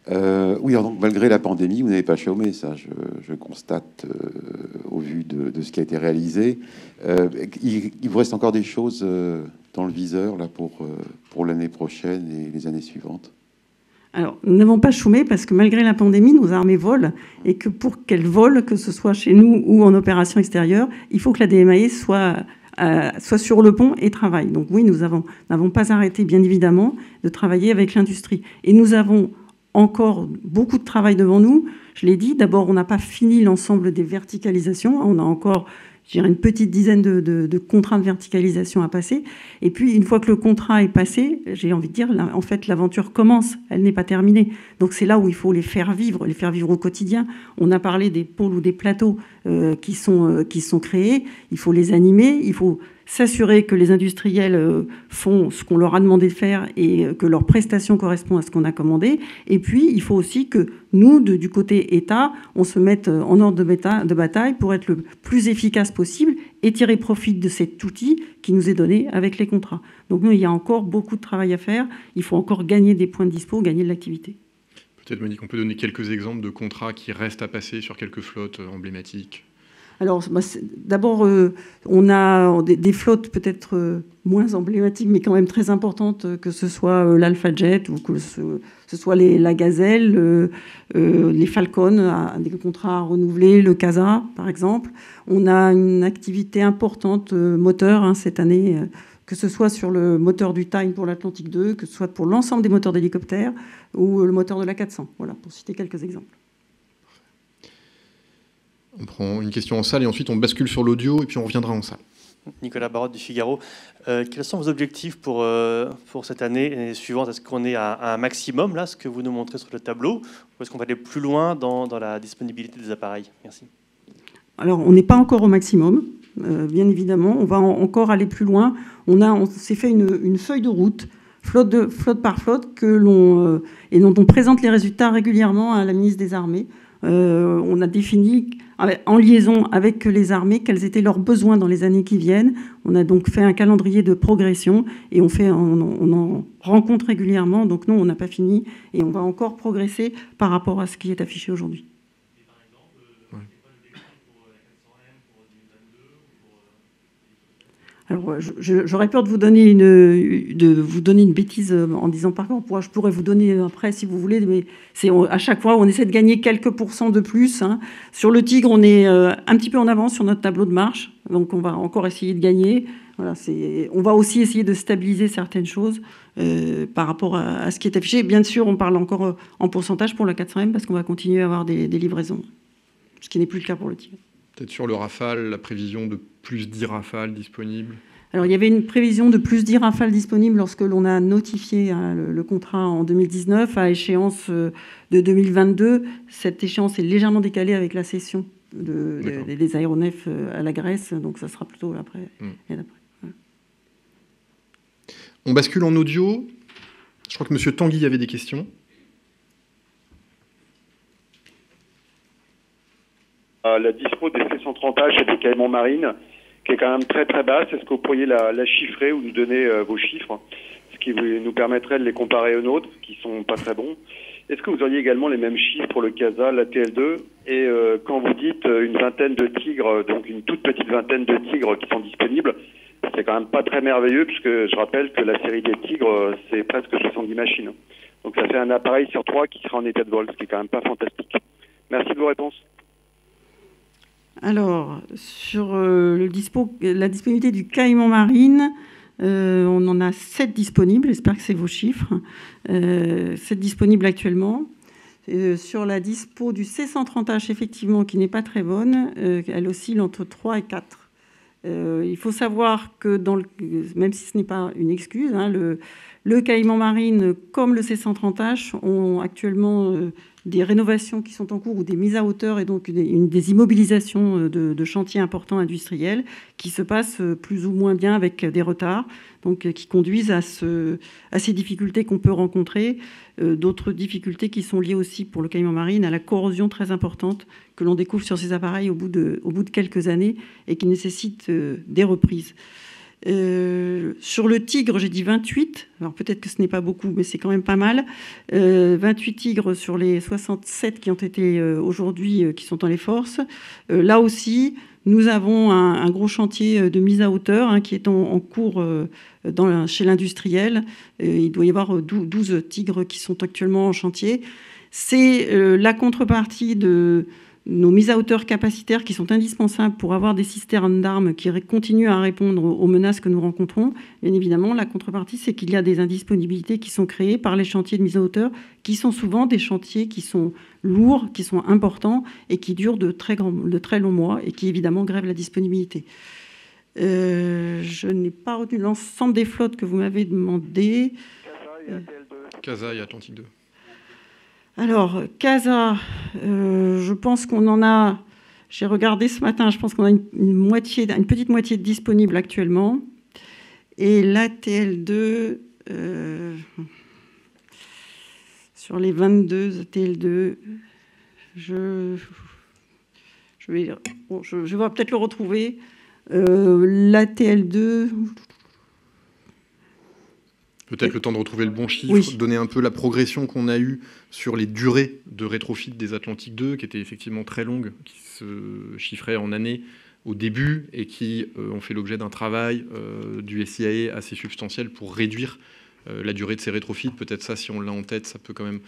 Oui, donc, malgré la pandémie, vous n'avez pas chômé, ça, je constate au vu de ce qui a été réalisé. Il vous reste encore des choses dans le viseur là, pour l'année prochaine et les années suivantes? Alors, nous n'avons pas chômé parce que malgré la pandémie, nos armées volent et que pour qu'elles volent, que ce soit chez nous ou en opération extérieure, il faut que la DMAE soit soit sur le pont et travaillent. Donc oui, nous n'avons pas arrêté, bien évidemment, de travailler avec l'industrie. Et nous avons encore beaucoup de travail devant nous. Je l'ai dit, d'abord, on n'a pas fini l'ensemble des verticalisations. On a encore, je dirais, une petite dizaine de contrats de verticalisation à passer. Et puis, une fois que le contrat est passé, j'ai envie de dire, en fait, l'aventure commence. Elle n'est pas terminée. Donc, c'est là où il faut les faire vivre au quotidien. On a parlé des pôles ou des plateaux qui sont créés. Il faut les animer. Il faut s'assurer que les industriels font ce qu'on leur a demandé de faire et que leurs prestations correspondent à ce qu'on a commandé. Et puis, il faut aussi que nous, du côté État, on se mette en ordre de bataille pour être le plus efficace possible et tirer profit de cet outil qui nous est donné avec les contrats. Donc, nous, il y a encore beaucoup de travail à faire. Il faut encore gagner des points de dispo, gagner de l'activité. Peut-être, Monique, on peut donner quelques exemples de contrats qui restent à passer sur quelques flottes emblématiques. Alors, d'abord, on a des flottes peut-être moins emblématiques, mais quand même très importantes, que ce soit l'Alpha Jet ou que ce soit la Gazelle, les Falcon, des contrats à renouveler, le CASA, par exemple. On a une activité importante moteur cette année, que ce soit sur le moteur du Tyne pour l'Atlantique 2, que ce soit pour l'ensemble des moteurs d'hélicoptères ou le moteur de la 400. Voilà, pour citer quelques exemples. On prend une question en salle et ensuite on bascule sur l'audio et puis on reviendra en salle. Nicolas Barotte du Figaro. Quels sont vos objectifs pour cette année suivante? Est-ce qu'on est à un maximum, là, ce que vous nous montrez sur le tableau, ou est-ce qu'on va aller plus loin dans la disponibilité des appareils? Merci. Alors, on n'est pas encore au maximum, bien évidemment. On va encore aller plus loin. On s'est fait une feuille de route, flotte par flotte, et dont on présente les résultats régulièrement à la ministre des Armées. On a défini, en liaison avec les armées, quels étaient leurs besoins dans les années qui viennent. On a donc fait un calendrier de progression et on en rencontre régulièrement. Donc non, on n'a pas fini et on va encore progresser par rapport à ce qui est affiché aujourd'hui. Alors, j'aurais peur de vous donner une bêtise en disant par contre, je pourrais vous donner après si vous voulez, mais à chaque fois, on essaie de gagner quelques pourcents de plus. Sur le Tigre, on est un petit peu en avance sur notre tableau de marche, donc on va encore essayer de gagner. Voilà, on va aussi essayer de stabiliser certaines choses par rapport à ce qui est affiché. Bien sûr, on parle encore en pourcentage pour la 400M parce qu'on va continuer à avoir des livraisons, ce qui n'est plus le cas pour le Tigre. Peut-être sur le Rafale, la prévision de plus 10 Rafales disponibles. Alors, il y avait une prévision de plus 10 Rafales disponibles lorsque l'on a notifié le contrat en 2019 à échéance de 2022. Cette échéance est légèrement décalée avec la cession des aéronefs à la Grèce, donc ça sera plutôt après. Et d'après. Ouais. On bascule en audio. Je crois que M. Tanguy avait des questions. La dispo des C-130H et des Caïmans marines, qui est quand même très très basse. Est-ce que vous pourriez la chiffrer ou nous donner vos chiffres, ce qui nous permettrait de les comparer aux nôtres, qui sont pas très bons? Est-ce que vous auriez également les mêmes chiffres pour le CASA, la TL2? Et quand vous dites une vingtaine de Tigres, donc une toute petite vingtaine de Tigres qui sont disponibles, c'est quand même pas très merveilleux, puisque je rappelle que la série des Tigres, c'est presque 70 machines. Donc ça fait un appareil sur 3 qui sera en état de vol, ce qui est quand même pas fantastique. Merci de vos réponses. Alors, sur la disponibilité du Caïman marine, on en a 7 disponibles, j'espère que c'est vos chiffres. 7 disponibles actuellement. Sur la dispo du C-130H, effectivement, qui n'est pas très bonne, elle oscille entre 3 et 4. Il faut savoir que, même si ce n'est pas une excuse, le Caïman marine, comme le C-130H, ont actuellement des rénovations qui sont en cours ou des mises à hauteur et donc des immobilisations de chantiers importants industriels qui se passent plus ou moins bien avec des retards, donc qui conduisent à ces difficultés qu'on peut rencontrer. D'autres difficultés qui sont liées aussi pour le Caïman marine à la corrosion très importante que l'on découvre sur ces appareils au bout de quelques années et qui nécessitent des reprises. Sur le Tigre, j'ai dit 28. Alors peut-être que ce n'est pas beaucoup, mais c'est quand même pas mal. 28 Tigres sur les 67 qui ont été aujourd'hui, qui sont dans les forces. Là aussi, nous avons un gros chantier de mise à hauteur qui est en cours chez l'industriel. Il doit y avoir 12 Tigres qui sont actuellement en chantier. C'est la contrepartie de nos mises à hauteur capacitaires qui sont indispensables pour avoir des cisternes d'armes qui continuent à répondre aux menaces que nous rencontrons. Bien évidemment, la contrepartie, c'est qu'il y a des indisponibilités qui sont créées par les chantiers de mise à hauteur, qui sont souvent des chantiers qui sont lourds, qui sont importants et qui durent de très longs mois et qui, évidemment, grèvent la disponibilité. Je n'ai pas retenu l'ensemble des flottes que vous m'avez demandé. CASA et Atlantique 2. Alors, CASA, je pense qu'on en a... J'ai regardé ce matin, je pense qu'on a une petite moitié de disponible actuellement. Et l'ATL2, sur les 22 ATL2, je vais peut-être le retrouver. L'ATL2... Peut-être le temps de retrouver le bon chiffre, oui. Donner un peu la progression qu'on a eue sur les durées de rétrofit des Atlantique 2, qui étaient effectivement très longues, qui se chiffraient en années au début et qui ont fait l'objet d'un travail du SIAE assez substantiel pour réduire la durée de ces rétrofits. Peut-être ça, si on l'a en tête, ça peut quand même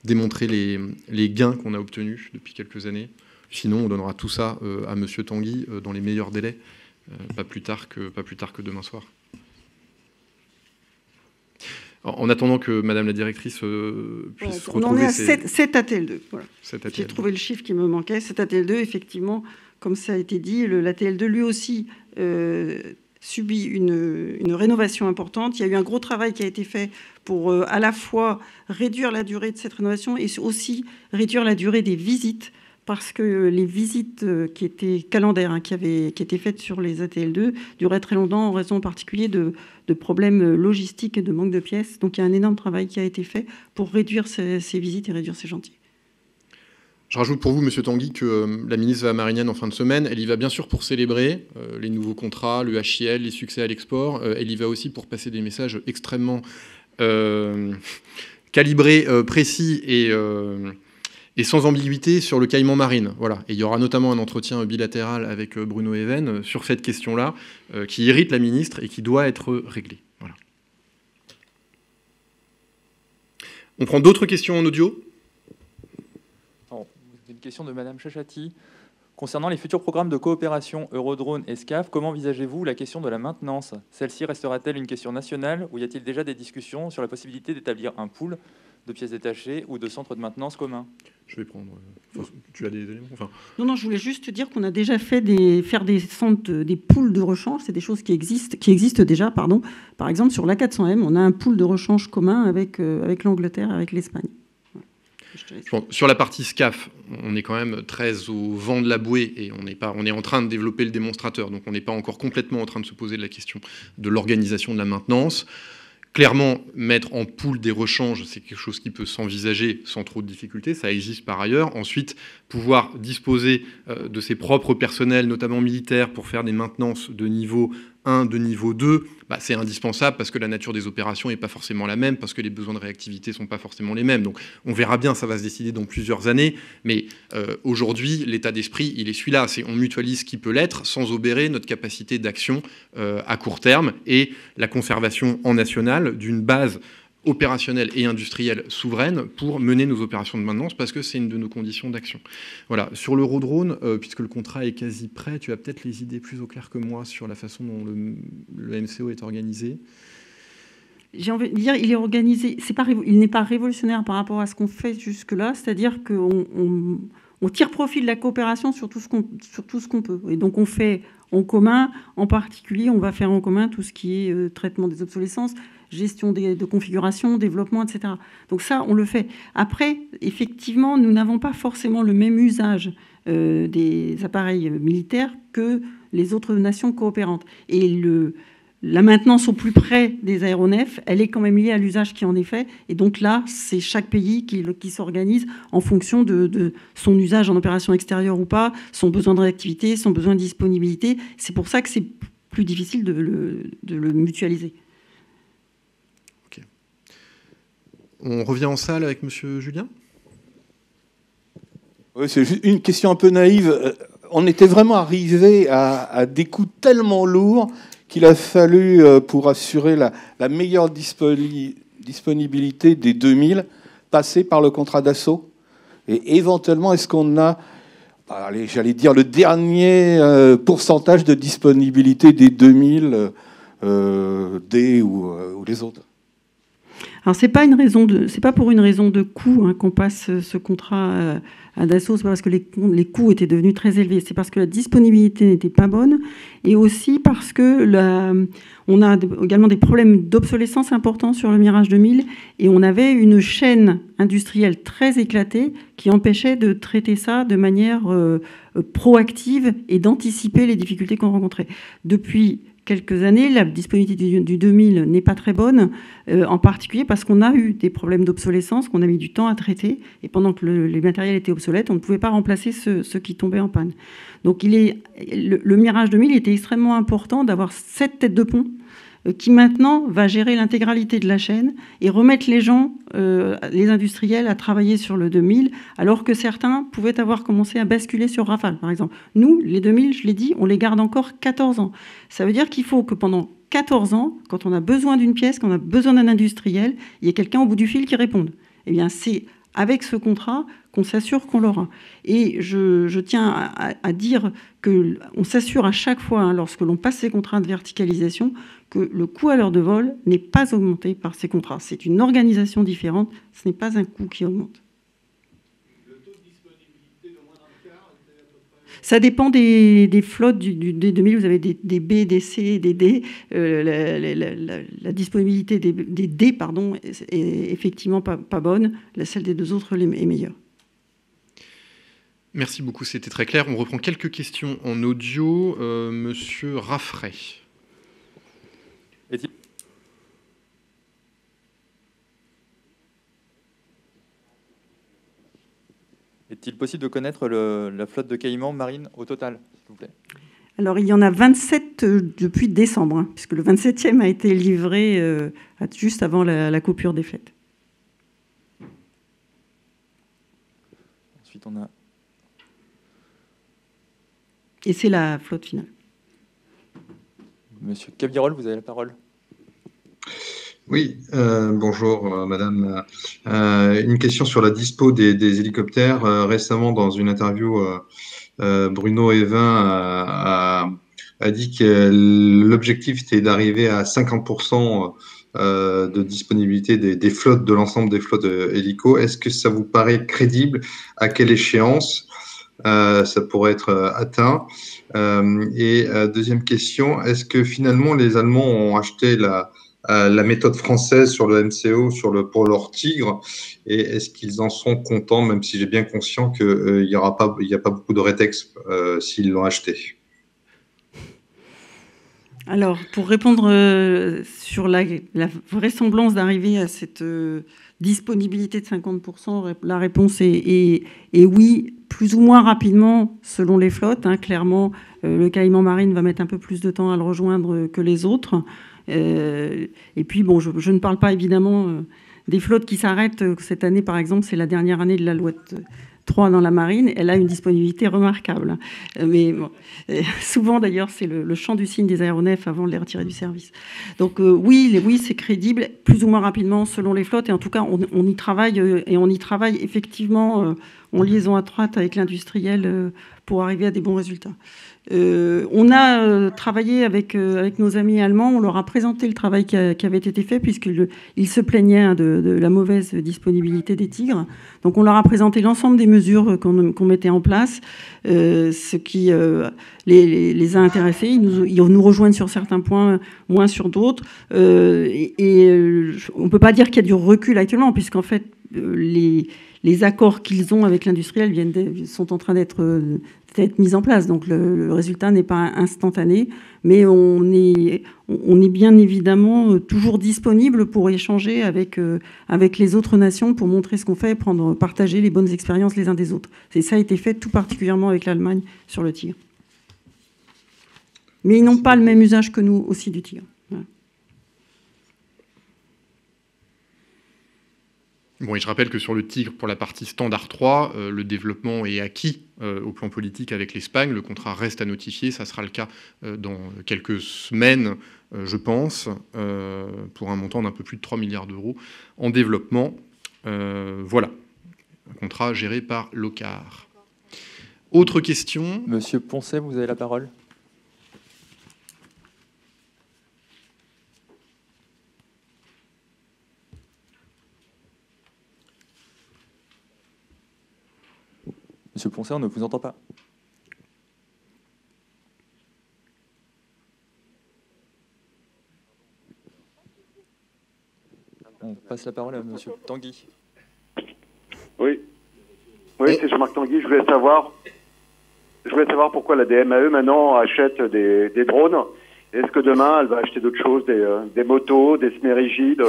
démontrer les gains qu'on a obtenus depuis quelques années. Sinon, on donnera tout ça à Monsieur Tanguy dans les meilleurs délais, pas plus tard que demain soir. En attendant que Madame la directrice puisse retrouver... On en est à 7 ATL2. Voilà. ATL2. J'ai trouvé le chiffre qui me manquait. 7 ATL2, effectivement, comme ça a été dit, l'ATL2, lui aussi, subit une rénovation importante. Il y a eu un gros travail qui a été fait pour à la fois réduire la durée de cette rénovation et aussi réduire la durée des visites, parce que les visites qui étaient calendaires, qui étaient faites sur les ATL2, duraient très longtemps en raison en particulier de problèmes logistiques et de manque de pièces. Donc il y a un énorme travail qui a été fait pour réduire ces visites et réduire ces chantiers. Je rajoute pour vous, Monsieur Tanguy, que la ministre marinienne, en fin de semaine, elle y va bien sûr pour célébrer les nouveaux contrats, le HIL, les succès à l'export. Elle y va aussi pour passer des messages extrêmement calibrés, précis et sans ambiguïté sur le caïman marine. Voilà. Et il y aura notamment un entretien bilatéral avec Bruno Even sur cette question-là, qui irrite la ministre et qui doit être réglée. Voilà. On prend d'autres questions en audio ? Une question de Madame Chachati. Concernant les futurs programmes de coopération Eurodrone et SCAF, comment envisagez-vous la question de la maintenance ? Celle-ci restera-t-elle une question nationale ou y a-t-il déjà des discussions sur la possibilité d'établir un pool de pièces détachées ou de centres de maintenance communs ? Je vais prendre... tu as des éléments Non, je voulais juste dire qu'on a déjà fait des centres, des pools de rechange. C'est des choses qui existent déjà, pardon. Par exemple, sur l'A400M, on a un pool de rechange commun avec l'Angleterre, avec l'Espagne. Sur la partie SCAF, on est quand même très au vent de la bouée et on est en train de développer le démonstrateur. Donc on n'est pas encore complètement en train de se poser la question de l'organisation de la maintenance. Clairement, mettre en pool des rechanges, c'est quelque chose qui peut s'envisager sans trop de difficultés. Ça existe par ailleurs. Ensuite, pouvoir disposer de ses propres personnels, notamment militaires, pour faire des maintenances de niveau 1, de niveau 2, c'est indispensable parce que la nature des opérations n'est pas forcément la même, parce que les besoins de réactivité ne sont pas forcément les mêmes. Donc on verra bien, ça va se décider dans plusieurs années. Mais aujourd'hui, l'état d'esprit, il est celui-là. On mutualise ce qui peut l'être sans obérer notre capacité d'action à court terme et la conservation en national d'une base opérationnelle et industrielle souveraine pour mener nos opérations de maintenance, parce que c'est une de nos conditions d'action. Voilà. Sur l'Eurodrone, puisque le contrat est quasi prêt, tu as peut-être les idées plus au clair que moi sur la façon dont le MCO est organisé. J'ai envie de dire, il est organisé, il n'est pas révolutionnaire par rapport à ce qu'on fait jusque-là, c'est-à-dire qu'on tire profit de la coopération sur tout ce qu'on peut. Et donc on fait en commun, en particulier, on va faire en commun tout ce qui est traitement des obsolescences, gestion de configuration, développement, etc. Donc ça, on le fait. Après, effectivement, nous n'avons pas forcément le même usage des appareils militaires que les autres nations coopérantes. Et la maintenance au plus près des aéronefs, elle est quand même liée à l'usage qui en est fait. Et donc là, c'est chaque pays qui s'organise en fonction de son usage en opération extérieure ou pas, son besoin de réactivité, son besoin de disponibilité. C'est pour ça que c'est plus difficile de le mutualiser. On revient en salle avec Monsieur Julien. Oui, c'est juste une question un peu naïve. On était vraiment arrivé à des coûts tellement lourds qu'il a fallu, pour assurer la meilleure disponibilité des 2000, passer par le contrat d'assaut. Et éventuellement, est-ce qu'on a allez, j'allais dire le dernier pourcentage de disponibilité des 2000 D ou les autres. Alors c'est pas pour une raison de coût qu'on passe ce contrat à Dassault, c'est pas parce que les coûts étaient devenus très élevés, c'est parce que la disponibilité n'était pas bonne, et aussi parce que on a également des problèmes d'obsolescence importants sur le Mirage 2000, et on avait une chaîne industrielle très éclatée qui empêchait de traiter ça de manière proactive et d'anticiper les difficultés qu'on rencontrait. Depuis quelques années, la disponibilité du 2000 n'est pas très bonne, en particulier parce qu'on a eu des problèmes d'obsolescence qu'on a mis du temps à traiter, et pendant que les matériels étaient obsolètes, on ne pouvait pas remplacer ceux qui tombaient en panne. Donc le Mirage 2000 était extrêmement important d'avoir cette tête de pont qui maintenant va gérer l'intégralité de la chaîne et remettre les gens, les industriels, à travailler sur le 2000, alors que certains pouvaient avoir commencé à basculer sur Rafale, par exemple. Nous, les 2000, je l'ai dit, on les garde encore 14 ans. Ça veut dire qu'il faut que pendant 14 ans, quand on a besoin d'une pièce, quand on a besoin d'un industriel, il y ait quelqu'un au bout du fil qui réponde. Eh bien, c'est avec ce contrat qu'on s'assure qu'on l'aura. Et je tiens à dire qu'on s'assure à chaque fois, lorsque l'on passe ces contrats de verticalisation, que le coût à l'heure de vol n'est pas augmenté par ces contrats. C'est une organisation différente, ce n'est pas un coût qui augmente. Le taux de disponibilité de moins d'un quart était à peu près... Ça dépend des flottes du D2000, vous avez des B, des C, des D. La disponibilité des D est effectivement pas bonne, celle des deux autres est meilleure. Merci beaucoup, c'était très clair. On reprend quelques questions en audio. Monsieur Raffray. Est-il possible de connaître la flotte de Caïman marine au total, s'il vous plaît? Alors, il y en a 27 depuis décembre, puisque le 27e a été livré juste avant la coupure des fêtes. Ensuite, on a... Et c'est la flotte finale. Monsieur Cabirol, vous avez la parole. Oui, bonjour madame. Une question sur la dispo des hélicoptères. Récemment, dans une interview, Bruno Evin a dit que l'objectif était d'arriver à 50% de disponibilité des flottes, de l'ensemble des flottes hélico. Est-ce que ça vous paraît crédible? À quelle échéance ça pourrait être atteint? Et deuxième question, est-ce que finalement les Allemands ont acheté la méthode française sur le MCO, pour leur Tigre, et est-ce qu'ils en sont contents, même si j'ai bien conscient qu'il n'y a pas beaucoup de rétex s'ils l'ont acheté? Alors, pour répondre sur la vraisemblance d'arriver à cette disponibilité de 50%, la réponse est oui, plus ou moins rapidement selon les flottes. Clairement, le Caïman Marine va mettre un peu plus de temps à le rejoindre que les autres. Et puis, bon, je ne parle pas évidemment des flottes qui s'arrêtent. Cette année, par exemple, c'est la dernière année de l'Alouette 3 dans la marine. Elle a une disponibilité remarquable. Mais bon, souvent, d'ailleurs, c'est le chant du cygne des aéronefs avant de les retirer du service. Donc oui, c'est crédible, plus ou moins rapidement selon les flottes. Et en tout cas, on y travaille, et on y travaille effectivement en liaison étroite avec l'industriel pour arriver à des bons résultats. On a travaillé avec nos amis allemands, on leur a présenté le travail qui avait été fait, puisqu'ils se plaignaient de la mauvaise disponibilité des Tigres. Donc on leur a présenté l'ensemble des mesures qu'on mettait en place, ce qui les a intéressés. Ils nous rejoignent sur certains points, moins sur d'autres. On ne peut pas dire qu'il y a du recul actuellement, puisqu'en fait, les accords qu'ils ont avec l'industriel sont en train d'être mis en place. Donc le résultat n'est pas instantané, mais on est bien évidemment toujours disponible pour échanger avec les autres nations, pour montrer ce qu'on fait, partager les bonnes expériences les uns des autres. Et ça a été fait tout particulièrement avec l'Allemagne sur le Tigre. Mais ils n'ont pas le même usage que nous aussi du Tigre. Voilà. Bon, et je rappelle que sur le Tigre, pour la partie standard 3, le développement est acquis au plan politique avec l'Espagne. Le contrat reste à notifier. Ça sera le cas dans quelques semaines, je pense, pour un montant d'un peu plus de 3 milliards d'euros en développement. Voilà, un contrat géré par l'OCAR. Autre question. Monsieur Poncet, vous avez la parole. Monsieur Poncet, on ne vous entend pas. On passe la parole à Monsieur Tanguy. Oui, c'est Jean-Marc Tanguy. Je voulais savoir pourquoi la DMAE maintenant achète des drones. Est-ce que demain elle va acheter d'autres choses, des motos, des smérigides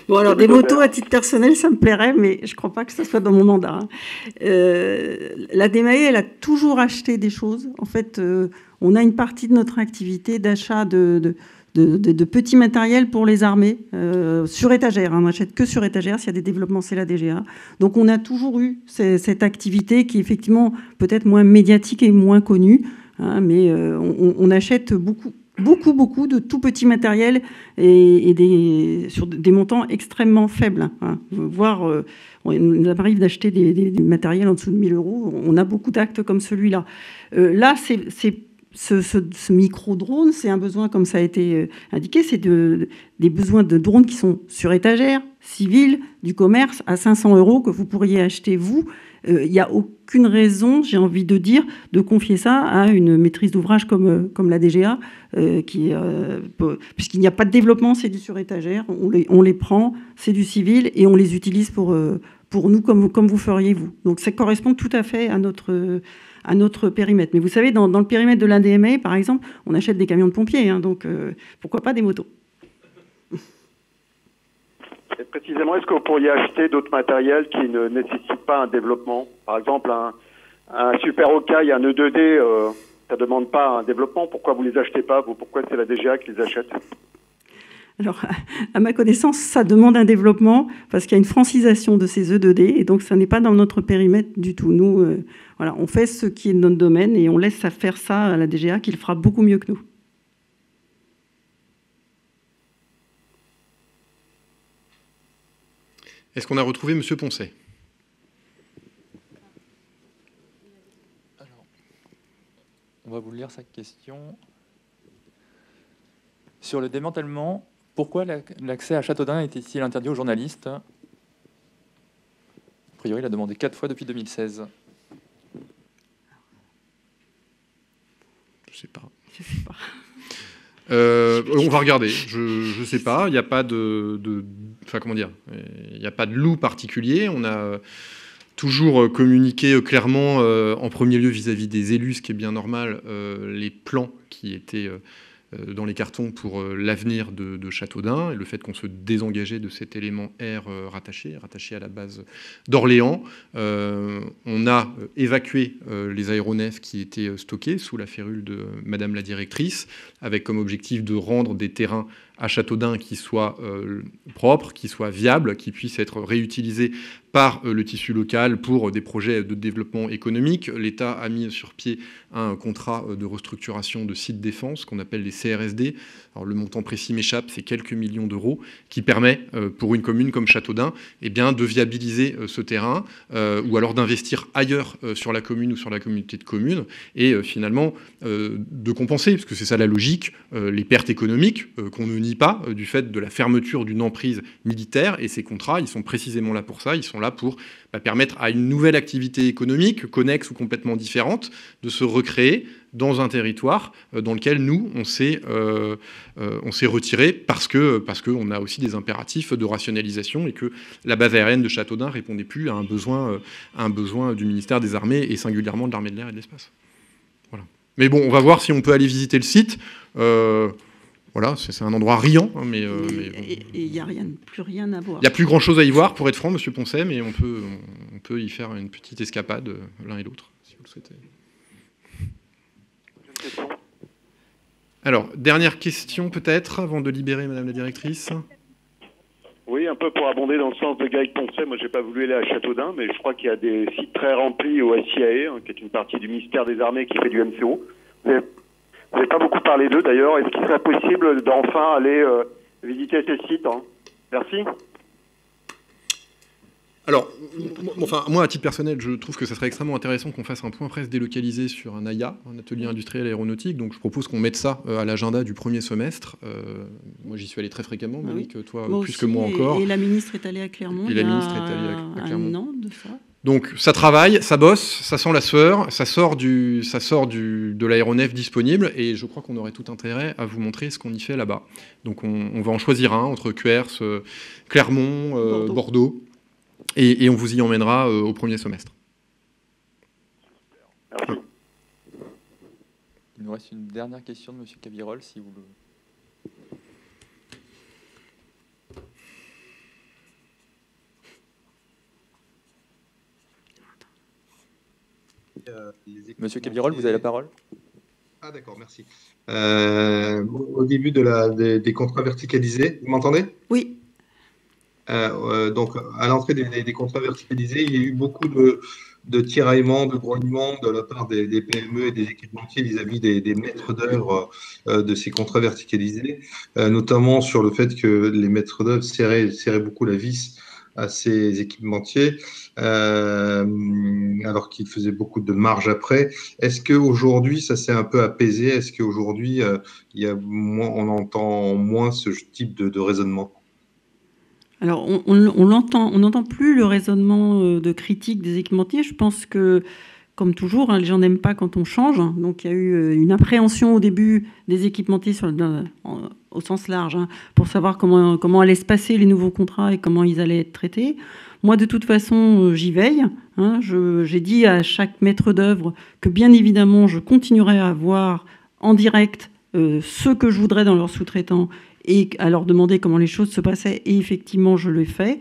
Bon, alors des motos à titre personnel, ça me plairait, mais je ne crois pas que ce soit dans mon mandat. La DMAE, elle a toujours acheté des choses. En fait, on a une partie de notre activité d'achat de petits matériels pour les armées, sur étagère. On n'achète que sur étagère. S'il y a des développements, c'est la DGA. Donc on a toujours eu cette activité qui est effectivement peut-être moins médiatique et moins connue, hein, mais on achète beaucoup de tout petits matériels et sur des montants extrêmement faibles, hein, voire il nous arrive d'acheter des matériels en dessous de 1 000 €. On a beaucoup d'actes comme celui-là. Là, ce micro-drone, c'est un besoin, comme ça a été indiqué, c'est des besoins de drones qui sont sur étagère, civils, du commerce, à 500 € que vous pourriez acheter, vous. Il n'y a aucune raison, j'ai envie de dire, de confier ça à une maîtrise d'ouvrage comme la DGA, puisqu'il n'y a pas de développement, c'est du sur étagère, on les prend, c'est du civil, et on les utilise pour nous comme vous feriez vous. Donc ça correspond tout à fait à notre périmètre. Mais vous savez, dans le périmètre de la DMAE, par exemple, on achète des camions de pompiers, hein, donc pourquoi pas des motos. Et précisément, est-ce que vous pourriez acheter d'autres matériels qui ne nécessitent pas un développement? Par exemple, un Super Hawkeye, un E2D, ça ne demande pas un développement. Pourquoi vous ne les achetez pas, vous? Pourquoi c'est la DGA qui les achète? Alors, à ma connaissance, ça demande un développement parce qu'il y a une francisation de ces E2D et donc ça n'est pas dans notre périmètre du tout. Nous, voilà, on fait ce qui est de notre domaine et on laisse faire ça à la DGA qui le fera beaucoup mieux que nous. Est-ce qu'on a retrouvé Monsieur Poncet? Alors, on va vous lire sa question. Sur le démantèlement, pourquoi l'accès à Châteaudun était-il interdit aux journalistes? A priori, il a demandé 4 fois depuis 2016. Je sais pas. On va regarder. Je sais pas. Il n'y a pas comment dire, il n'y a pas de loup particulier. On a toujours communiqué clairement, en premier lieu vis-à-vis des élus, ce qui est bien normal, les plans qui étaient dans les cartons pour l'avenir de Châteaudun et le fait qu'on se désengageait de cet élément R rattaché à la base d'Orléans. On a évacué les aéronefs qui étaient stockés sous la férule de Madame la directrice, avec comme objectif de rendre des terrains à Châteaudun qui soient propres, qui soient viables, qui puissent être réutilisés par le tissu local pour des projets de développement économique. L'État a mis sur pied un contrat de restructuration de sites défense qu'on appelle les CRSD. Alors, le montant précis m'échappe, c'est quelques millions d'euros, qui permet pour une commune comme Châteaudun de viabiliser ce terrain ou alors d'investir ailleurs sur la commune ou sur la communauté de communes et finalement de compenser, parce que c'est ça la logique, les pertes économiques qu'on ne nie pas du fait de la fermeture d'une emprise militaire. Et ces contrats, ils sont précisément là pour ça. Ils sont là pour permettre à une nouvelle activité économique, connexe ou complètement différente, de se recréer dans un territoire dans lequel nous, on s'est retiré parce qu'on a aussi des impératifs de rationalisation et que la base aérienne de Châteaudun ne répondait plus à un besoin du ministère des Armées et singulièrement de l'armée de l'air et de l'espace. Voilà. Mais bon, on va voir si on peut aller visiter le site. Voilà, c'est un endroit riant, hein, mais il n'y a plus rien à voir. Il n'y a plus grand-chose à y voir, pour être franc, Monsieur Poncet, mais on peut y faire une petite escapade, l'un et l'autre, si vous le souhaitez. Alors, dernière question peut-être, avant de libérer Madame la directrice. Oui, un peu pour abonder dans le sens de Gaël Poncet. Moi, j'ai pas voulu aller à Châteaudun, mais je crois qu'il y a des sites très remplis au SIAE, hein, qui est une partie du ministère des Armées qui fait du MCO. Vous n'avez pas beaucoup parlé d'eux d'ailleurs. Est-ce qu'il serait possible d'enfin aller visiter ces sites, hein? Merci. Alors, moi, à titre personnel, je trouve que ça serait extrêmement intéressant qu'on fasse un point presse délocalisé sur un AIA, un atelier industriel aéronautique. Donc, je propose qu'on mette ça à l'agenda du premier semestre. Moi, j'y suis allé très fréquemment, Monique, toi, moi plus aussi, que moi encore. Et la ministre est allée à Clermont il y a un an de ça. Donc, ça travaille, ça bosse, ça sent la sueur, ça sort de l'aéronef disponible, et je crois qu'on aurait tout intérêt à vous montrer ce qu'on y fait là-bas. Donc, on va en choisir un entre QERS, Clermont, Bordeaux. Et on vous y emmènera au premier semestre. Merci. Il nous reste une dernière question de M. Cabirol, si vous le... Monsieur Cabirol, vous avez la parole. Ah d'accord, merci. Au début des contrats verticalisés, vous m'entendez? Oui. Donc, à l'entrée des contrats verticalisés, il y a eu beaucoup de tiraillements, de grognements de la part des PME et des équipementiers vis-à-vis des maîtres d'œuvre de ces contrats verticalisés, notamment sur le fait que les maîtres d'œuvre serraient beaucoup la vis à ces équipementiers, alors qu'ils faisaient beaucoup de marge après. Est-ce qu'aujourd'hui, ça s'est un peu apaisé? Est-ce qu'aujourd'hui, on entend moins ce type de raisonnement? Alors, on n'entend plus le raisonnement de critique des équipementiers. Je pense que, comme toujours, les gens n'aiment pas quand on change. Donc, il y a eu une appréhension au début des équipementiers au sens large, pour savoir comment allaient se passer les nouveaux contrats et comment ils allaient être traités. Moi, de toute façon, j'y veille. J'ai dit à chaque maître d'œuvre que, bien évidemment, je continuerai à voir en direct ce que je voudrais dans leurs sous-traitants et à leur demander comment les choses se passaient. Et effectivement, je le fais,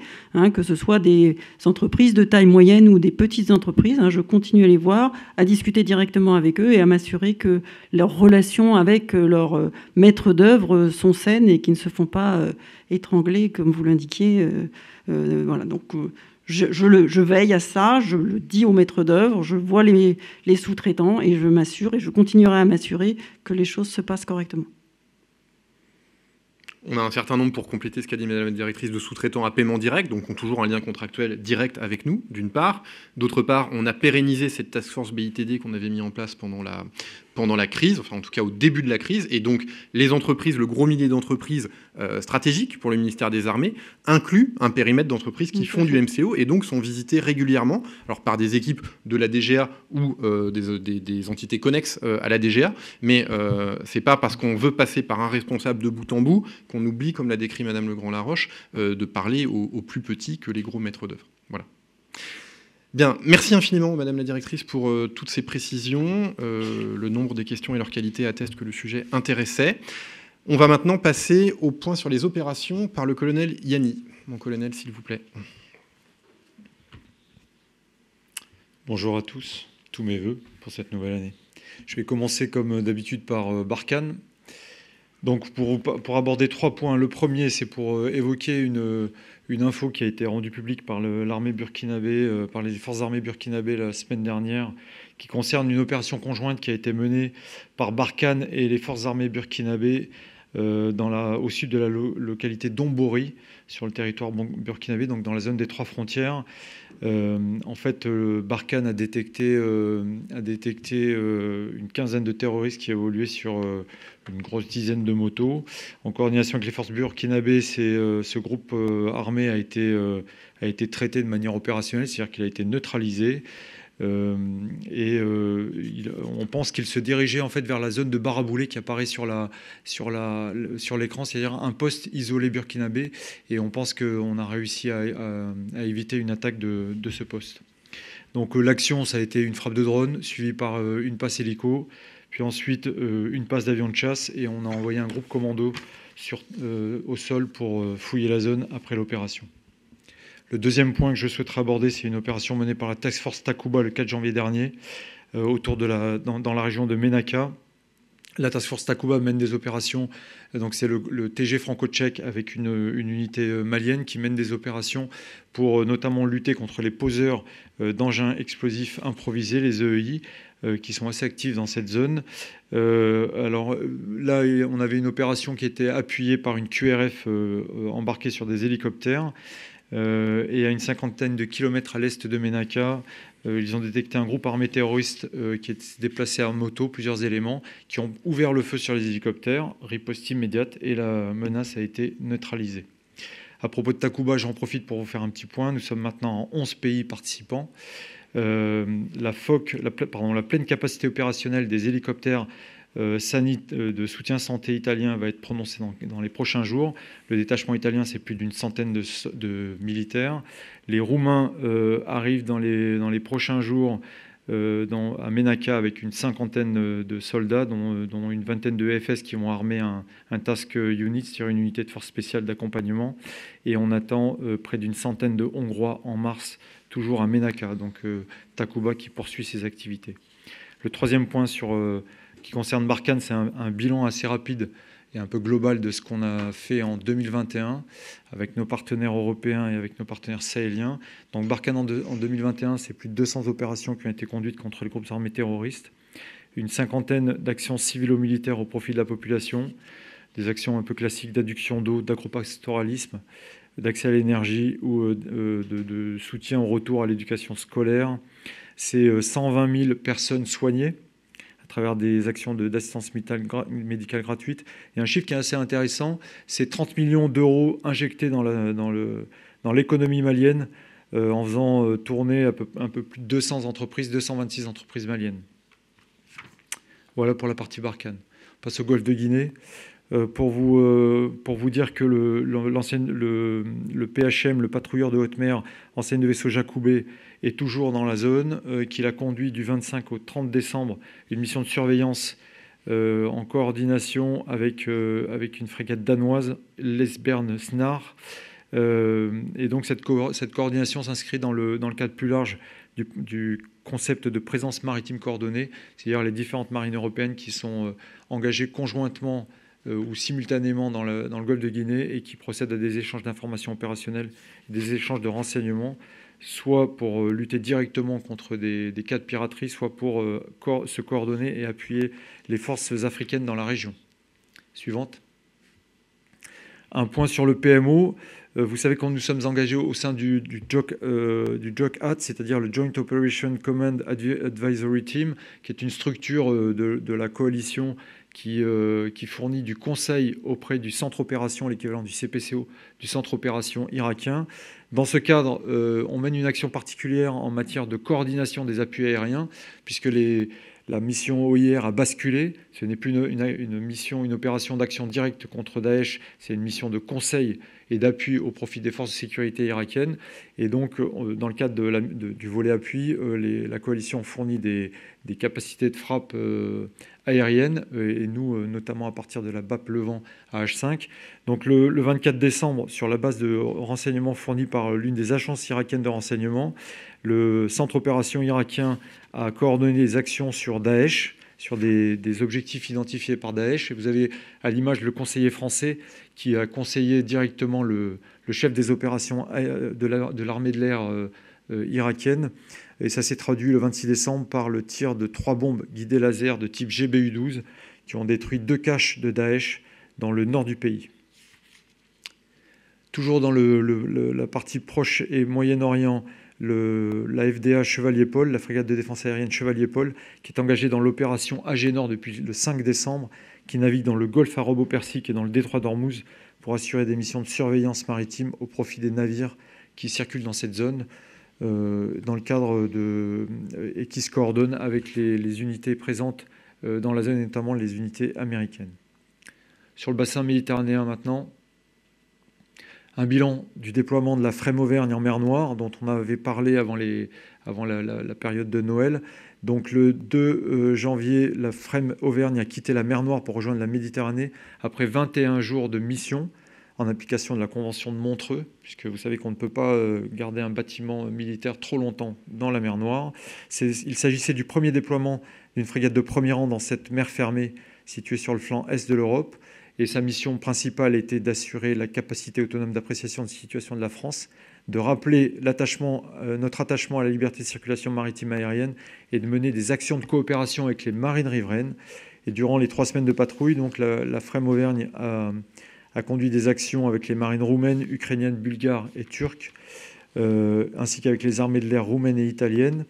que ce soit des entreprises de taille moyenne ou des petites entreprises. Je continue à les voir, à discuter directement avec eux et à m'assurer que leurs relations avec leurs maîtres d'œuvre sont saines et qu'ils ne se font pas étrangler, comme vous l'indiquiez. Voilà, donc je veille à ça, je le dis aux maîtres d'œuvre, je vois les sous-traitants et je m'assure et je continuerai à m'assurer que les choses se passent correctement. On a un certain nombre, pour compléter ce qu'a dit Madame la directrice, de sous-traitants à paiement direct, donc ont toujours un lien contractuel direct avec nous, d'une part. D'autre part, on a pérennisé cette task force BITD qu'on avait mis en place pendant la crise, enfin en tout cas au début de la crise, et donc les entreprises, le gros millier d'entreprises stratégiques pour le ministère des Armées, inclut un périmètre d'entreprises qui font du MCO et donc sont visitées régulièrement, alors par des équipes de la DGA ou des entités connexes à la DGA, mais c'est pas parce qu'on veut passer par un responsable de bout en bout qu'on oublie, comme l'a décrit Madame Legrand-Laroche, de parler aux plus petits que les gros maîtres d'œuvre. Voilà. Bien, merci infiniment Madame la directrice pour toutes ces précisions. Le nombre des questions et leur qualité attestent que le sujet intéressait. On va maintenant passer au point sur les opérations par le colonel Yanni. Mon colonel, s'il vous plaît. Bonjour à tous mes voeux pour cette nouvelle année. Je vais commencer comme d'habitude par Barkhane. Donc pour aborder 3 points. Le premier, c'est pour évoquer une info qui a été rendue publique par l'armée burkinabé, par les forces armées burkinabé la semaine dernière, qui concerne une opération conjointe qui a été menée par Barkhane et les forces armées burkinabé au sud de la localité d'Ombori, sur le territoire burkinabé, donc dans la zone des 3 frontières. En fait, Barkhane a détecté une quinzaine de terroristes qui évoluaient sur une grosse dizaine de motos. En coordination avec les forces burkinabé, ce groupe armé a été traité de manière opérationnelle, c'est-à-dire qu'il a été neutralisé. On pense qu'il se dirigeait en fait vers la zone de Baraboulé qui apparaît sur l'écran, c'est-à-dire un poste isolé burkinabé, et on pense qu'on a réussi à éviter une attaque de ce poste. Donc l'action, ça a été une frappe de drone suivie par une passe hélico, puis ensuite une passe d'avion de chasse, et on a envoyé un groupe commando au sol pour fouiller la zone après l'opération. Le deuxième point que je souhaiterais aborder, c'est une opération menée par la Task Force Takuba le 4 janvier dernier, dans la région de Menaka. La Task Force Takuba mène des opérations, donc c'est le TG franco-tchèque avec une unité malienne qui mène des opérations pour notamment lutter contre les poseurs d'engins explosifs improvisés, les EEI, qui sont assez actifs dans cette zone. Alors là, on avait une opération qui était appuyée par une QRF embarquée sur des hélicoptères. et à une cinquantaine de kilomètres à l'est de Ménaka, ils ont détecté un groupe armé terroriste qui est déplacé à moto, plusieurs éléments, qui ont ouvert le feu sur les hélicoptères, riposte immédiate, et la menace a été neutralisée. À propos de Takuba, j'en profite pour vous faire un petit point. Nous sommes maintenant en 11 pays participants. La pleine capacité opérationnelle des hélicoptères de soutien santé italien va être prononcée dans les prochains jours. Le détachement italien, c'est plus d'une centaine de militaires. Les Roumains arrivent dans les prochains jours à Ménaka avec une cinquantaine de soldats, dont une vingtaine de FS qui vont armer un task unit, c'est-à-dire une unité de force spéciale d'accompagnement. Et on attend près d'une centaine de Hongrois en mars, toujours à Ménaka. Donc Takuba qui poursuit ses activités. Le troisième point qui concerne Barkhane, c'est un bilan assez rapide et un peu global de ce qu'on a fait en 2021 avec nos partenaires européens et avec nos partenaires sahéliens. Donc Barkhane en 2021, c'est plus de 200 opérations qui ont été conduites contre les groupes armés terroristes, une cinquantaine d'actions civilo-militaires au profit de la population, des actions un peu classiques d'adduction d'eau, d'agropastoralisme, d'accès à l'énergie ou de soutien au retour à l'éducation scolaire. C'est 120 000 personnes soignées à travers des actions d'assistance médicale gratuite. Et un chiffre qui est assez intéressant, c'est 30 millions d'euros injectés dans l'économie malienne en faisant tourner un peu plus de 200 entreprises, 226 entreprises maliennes. Voilà pour la partie Barkhane. On passe au Golfe de Guinée. Pour vous dire que le PHM, le patrouilleur de haute mer, enseigne de vaisseau Jacoubé, est toujours dans la zone, qu'il a conduit du 25 au 30 décembre une mission de surveillance en coordination avec une frégate danoise, l'Esbern Snar. Et donc cette coordination s'inscrit dans le cadre plus large du concept de présence maritime coordonnée, c'est-à-dire les différentes marines européennes qui sont engagées conjointement ou simultanément dans le Golfe de Guinée et qui procèdent à des échanges d'informations opérationnelles, des échanges de renseignements, soit pour lutter directement contre des cas de piraterie, soit pour se coordonner et appuyer les forces africaines dans la région. Suivante. Un point sur le PMO. Vous savez quand nous sommes engagés au sein du JOCAT, c'est-à-dire le Joint Operation Command Advisory Team, qui est une structure de la coalition qui fournit du conseil auprès du centre opération, l'équivalent du CPCO, du centre opération irakien. Dans ce cadre, on mène une action particulière en matière de coordination des appuis aériens, puisque la mission OIR a basculé. Ce n'est plus une opération d'action directe contre Daesh, c'est une mission de conseil et d'appui au profit des forces de sécurité irakiennes. Et donc, dans le cadre du volet appui, la coalition fournit des capacités de frappe aériennes, et nous, notamment à partir de la BAP Levant à H5. Donc, le 24 décembre, sur la base de renseignements fournis par l'une des agences irakiennes de renseignement, le centre opération irakien a coordonné les actions sur Daesh, sur des objectifs identifiés par Daesh. Et vous avez à l'image le conseiller français qui a conseillé directement le chef des opérations de l'armée de l'air irakienne. Et ça s'est traduit le 26 décembre par le tir de 3 bombes guidées laser de type GBU-12 qui ont détruit 2 caches de Daesh dans le nord du pays. Toujours dans la partie proche et Moyen-Orient, la FDA Chevalier-Paul, la frégate de défense aérienne Chevalier-Paul, qui est engagée dans l'opération AG-Nord depuis le 5 décembre, qui navigue dans le golfe arabo-persique et dans le détroit d'Ormuz pour assurer des missions de surveillance maritime au profit des navires qui circulent dans cette zone, dans le cadre et qui se coordonnent avec les unités présentes dans la zone, notamment les unités américaines. Sur le bassin méditerranéen maintenant, un bilan du déploiement de la FREMM Auvergne en mer Noire, dont on avait parlé avant la période de Noël. Donc le 2 janvier, la FREMM Auvergne a quitté la mer Noire pour rejoindre la Méditerranée après 21 jours de mission en application de la Convention de Montreux, puisque vous savez qu'on ne peut pas garder un bâtiment militaire trop longtemps dans la mer Noire. Il s'agissait du premier déploiement d'une frégate de premier rang dans cette mer fermée située sur le flanc est de l'Europe. Et sa mission principale était d'assurer la capacité autonome d'appréciation de situation de la France, de rappeler notre attachement à la liberté de circulation maritime aérienne et de mener des actions de coopération avec les marines riveraines. Et durant les 3 semaines de patrouille, donc la FREMM Auvergne a conduit des actions avec les marines roumaines, ukrainiennes, bulgares et turques, ainsi qu'avec les armées de l'air roumaines et italiennes,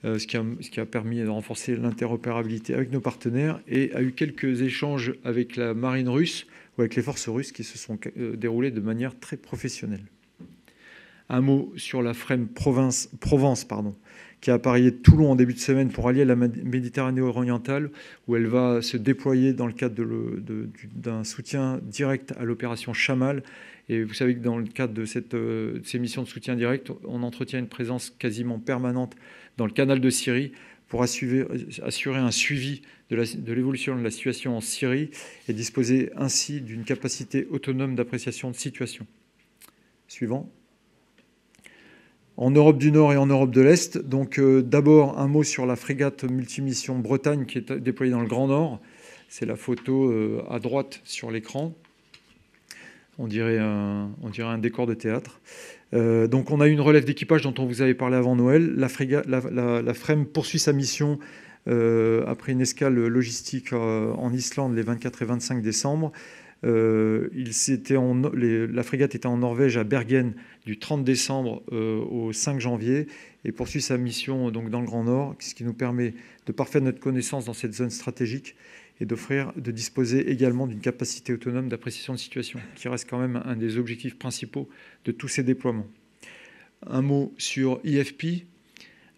ce qui a permis de renforcer l'interopérabilité avec nos partenaires, et a eu quelques échanges avec la marine russe ou avec les forces russes qui se sont déroulés de manière très professionnelle. Un mot sur la FREMM Provence, qui a appareillé de Toulon en début de semaine pour allier la Méditerranée orientale, où elle va se déployer dans le cadre d'un soutien direct à l'opération Chamal. Et vous savez que dans le cadre de ces missions de soutien direct, on entretient une présence quasiment permanente dans le canal de Syrie pour assurer un suivi de l'évolution de la situation en Syrie et disposer ainsi d'une capacité autonome d'appréciation de situation. Suivant. En Europe du Nord et en Europe de l'Est, donc d'abord un mot sur la frégate multimission Bretagne qui est déployée dans le Grand Nord. C'est la photo à droite sur l'écran. On dirait un décor de théâtre. Donc on a eu une relève d'équipage dont on vous avait parlé avant Noël. La FREMM poursuit sa mission après une escale logistique en Islande les 24 et 25 décembre. La frégate était en Norvège à Bergen du 30 décembre au 5 janvier et poursuit sa mission donc, dans le Grand Nord, ce qui nous permet de parfaire notre connaissance dans cette zone stratégique et de disposer également d'une capacité autonome d'appréciation de situation, qui reste quand même un des objectifs principaux de tous ces déploiements. Un mot sur IFP,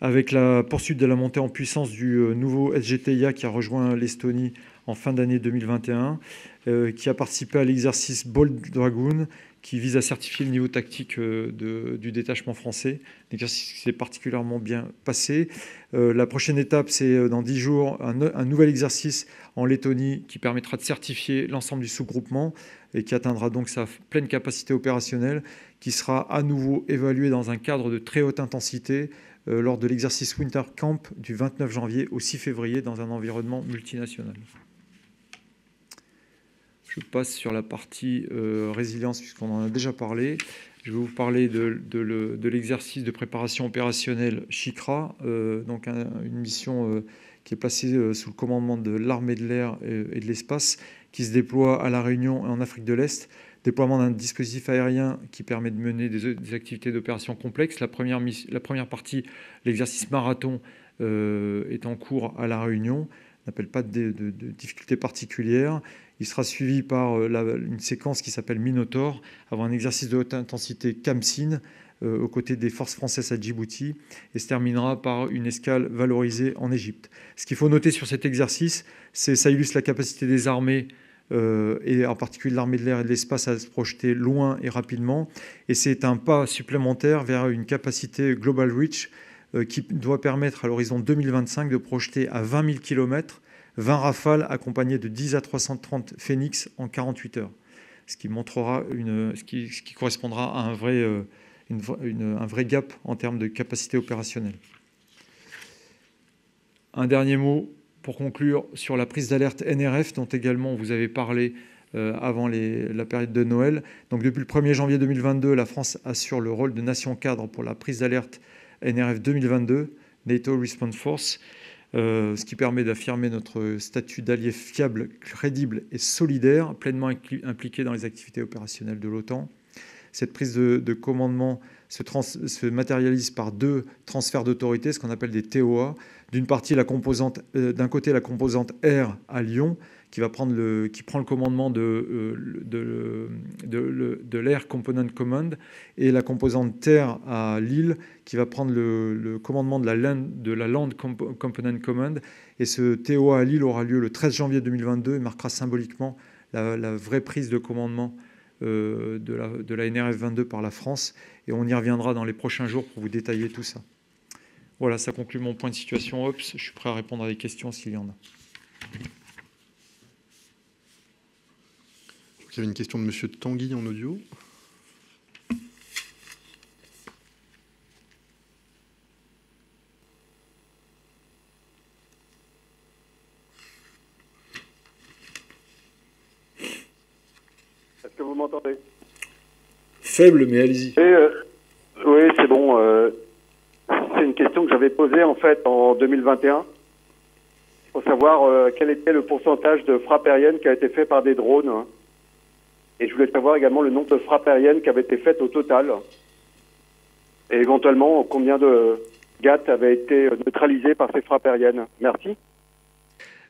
avec la poursuite de la montée en puissance du nouveau SGTIA qui a rejoint l'Estonie en fin d'année 2021, qui a participé à l'exercice Bold Dragoon, qui vise à certifier le niveau tactique du détachement français. L'exercice s'est particulièrement bien passé. La prochaine étape, c'est dans 10 jours, un nouvel exercice en Lettonie qui permettra de certifier l'ensemble du sous-groupement et qui atteindra donc sa pleine capacité opérationnelle, qui sera à nouveau évalué dans un cadre de très haute intensité lors de l'exercice Winter Camp du 29 janvier au 6 février dans un environnement multinational. Je passe sur la partie résilience, puisqu'on en a déjà parlé. Je vais vous parler de l'exercice de préparation opérationnelle Chikra, donc une mission qui est placée sous le commandement de l'armée de l'air et de l'espace, qui se déploie à La Réunion et en Afrique de l'Est. Déploiement d'un dispositif aérien qui permet de mener des activités d'opération complexes. La première partie, l'exercice marathon, est en cours à La Réunion. N'appelle pas de difficultés particulières. Il sera suivi par une séquence qui s'appelle Minotaur, avant un exercice de haute intensité Kamsin, aux côtés des forces françaises à Djibouti, et se terminera par une escale valorisée en Égypte. Ce qu'il faut noter sur cet exercice, c'est ça illustre la capacité des armées, et en particulier l'armée de l'air et de l'espace, à se projeter loin et rapidement. Et c'est un pas supplémentaire vers une capacité Global Reach qui doit permettre à l'horizon 2025 de projeter à 20 000 km 20 rafales accompagnées de 10 à 330 Phoenix en 48 heures, ce qui montrera ce qui correspondra à un vrai gap en termes de capacité opérationnelle. Un dernier mot pour conclure sur la prise d'alerte NRF, dont également vous avez parlé avant la période de Noël. Donc depuis le 1er janvier 2022, la France assure le rôle de nation cadre pour la prise d'alerte NRF 2022, NATO Response Force, ce qui permet d'affirmer notre statut d'allié fiable, crédible et solidaire, pleinement impliqué dans les activités opérationnelles de l'OTAN. Cette prise de commandement se matérialise par 2 transferts d'autorité, ce qu'on appelle des TOA. D'un côté, la composante air à Lyon, qui prend le commandement de l'Air Component Command, et la composante terre à Lille, qui va prendre le commandement de la Land Component Command. Et ce TOA à Lille aura lieu le 13 janvier 2022 et marquera symboliquement la vraie prise de commandement de la NRF 22 par la France. Et on y reviendra dans les prochains jours pour vous détailler tout ça. Voilà, ça conclut mon point de situation OPS. Je suis prêt à répondre à des questions s'il y en a. Il y avait une question de M. Tanguy en audio. Est-ce que vous m'entendez? Faible, mais allez-y. Oui, c'est bon. C'est une question que j'avais posée en fait en 2021. Il faut savoir quel était le pourcentage de frappe aérienne qui a été fait par des drones. Et je voulais savoir également le nombre de frappes aériennes qui avaient été faites au total. Et éventuellement, combien de GAT avaient été neutralisés par ces frappes aériennes. Merci.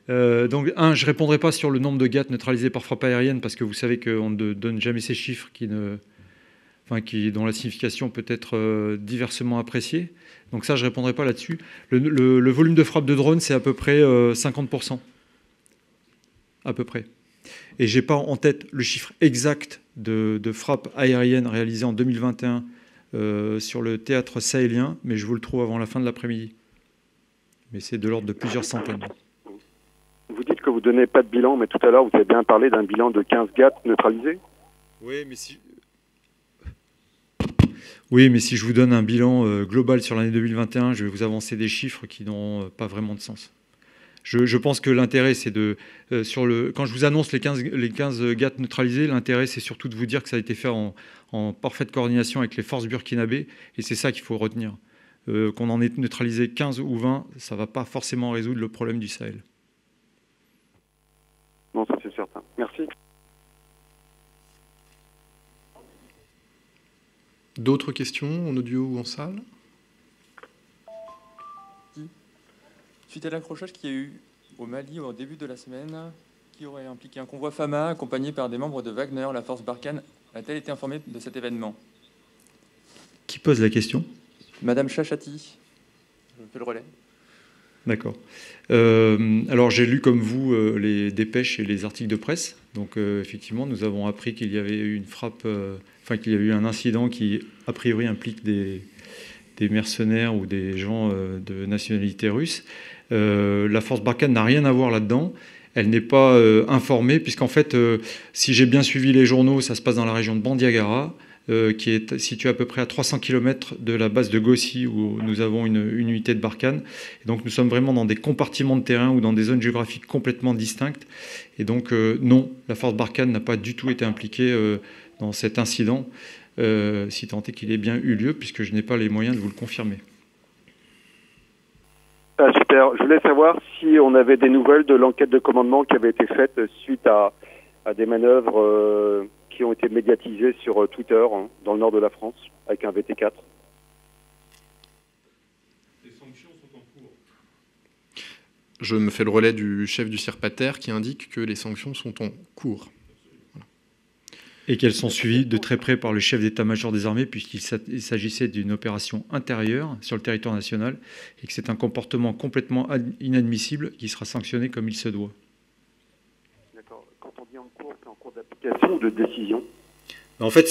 Donc, je ne répondrai pas sur le nombre de GAT neutralisés par frappe aérienne, parce que vous savez qu'on ne donne jamais ces chiffres dont la signification peut être diversement appréciée. Donc ça, je ne répondrai pas là-dessus. Le volume de frappe de drone, c'est à peu près 50%. À peu près. Et je n'ai pas en tête le chiffre exact de frappes aériennes réalisées en 2021 sur le théâtre sahélien, mais je vous le trouve avant la fin de l'après-midi. Mais c'est de l'ordre de plusieurs centaines. Vous dites que vous ne donnez pas de bilan, mais tout à l'heure, vous avez bien parlé d'un bilan de 15 GAT neutralisés. Oui, mais si je vous donne un bilan global sur l'année 2021, je vais vous avancer des chiffres qui n'ont pas vraiment de sens. Je pense que l'intérêt, c'est quand je vous annonce les 15 GAT neutralisés, l'intérêt, c'est surtout de vous dire que ça a été fait en parfaite coordination avec les forces burkinabées, et c'est ça qu'il faut retenir. Qu'on en ait neutralisé 15 ou 20, ça ne va pas forcément résoudre le problème du Sahel. Non, ça c'est certain. Merci. D'autres questions en audio ou en salle? Suite à l'accrochage qu'il y a eu au Mali au début de la semaine, qui aurait impliqué un convoi FAMA accompagné par des membres de Wagner, la force Barkhane, a-t-elle été informée de cet événement? Qui pose la question? Madame Chachati. Je fais le relais. D'accord. Alors j'ai lu comme vous les dépêches et les articles de presse. Donc effectivement, nous avons appris qu'il y avait eu une frappe, qu'il y a eu un incident qui a priori implique des mercenaires ou des gens de nationalité russe. La force Barkhane n'a rien à voir là-dedans. Elle n'est pas informée, puisqu'en fait, si j'ai bien suivi les journaux, ça se passe dans la région de Bandiagara, qui est située à peu près à 300 km de la base de Gossi, où nous avons une unité de Barkhane. Et donc nous sommes vraiment dans des compartiments de terrain ou dans des zones géographiques complètement distinctes. Et donc non, la force Barkhane n'a pas du tout été impliquée dans cet incident, si tant est qu'il ait bien eu lieu, puisque je n'ai pas les moyens de vous le confirmer. Ah, super. Je voulais savoir si on avait des nouvelles de l'enquête de commandement qui avait été faite suite à des manœuvres qui ont été médiatisées sur Twitter dans le nord de la France avec un VT4. Les sanctions sont en cours. Je me fais le relais du chef du CIRPATER qui indique que les sanctions sont en cours. Et qu'elles sont suivies de très près par le chef d'état-major des armées, puisqu'il s'agissait d'une opération intérieure sur le territoire national, et que c'est un comportement complètement inadmissible qui sera sanctionné comme il se doit. D'accord. Quand on dit en cours, c'est en cours d'application ou de décision? En fait,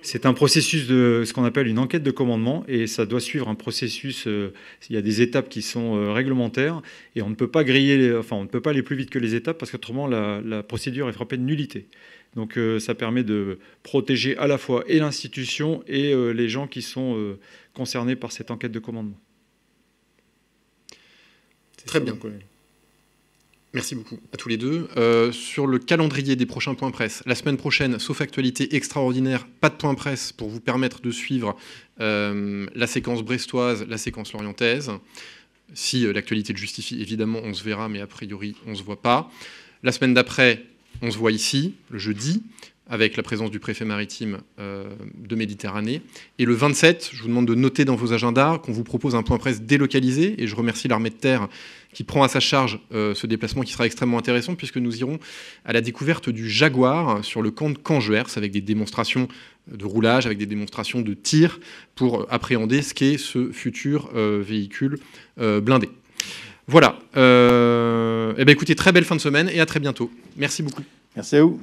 c'est un processus de ce qu'on appelle une enquête de commandement, et ça doit suivre un processus. Il y a des étapes qui sont réglementaires, et on ne peut pas on ne peut pas aller plus vite que les étapes, parce qu'autrement la procédure est frappée de nullité. Donc ça permet de protéger à la fois et l'institution et les gens qui sont concernés par cette enquête de commandement. Très bien. Merci beaucoup à tous les deux. Sur le calendrier des prochains points presse, la semaine prochaine, sauf actualité extraordinaire, pas de point presse pour vous permettre de suivre la séquence brestoise, la séquence lorientaise. Si l'actualité le justifie, évidemment, on se verra, mais a priori, on ne se voit pas. La semaine d'après, on se voit ici, le jeudi, avec la présence du préfet maritime de Méditerranée. Et le 27, je vous demande de noter dans vos agendas qu'on vous propose un point presse délocalisé, et je remercie l'armée de terre qui prend à sa charge ce déplacement qui sera extrêmement intéressant, puisque nous irons à la découverte du Jaguar sur le camp de Canjuers, avec des démonstrations de roulage, avec des démonstrations de tir, pour appréhender ce qu'est ce futur véhicule blindé. Voilà. Écoutez, très belle fin de semaine, et à très bientôt. Merci beaucoup. Merci à vous.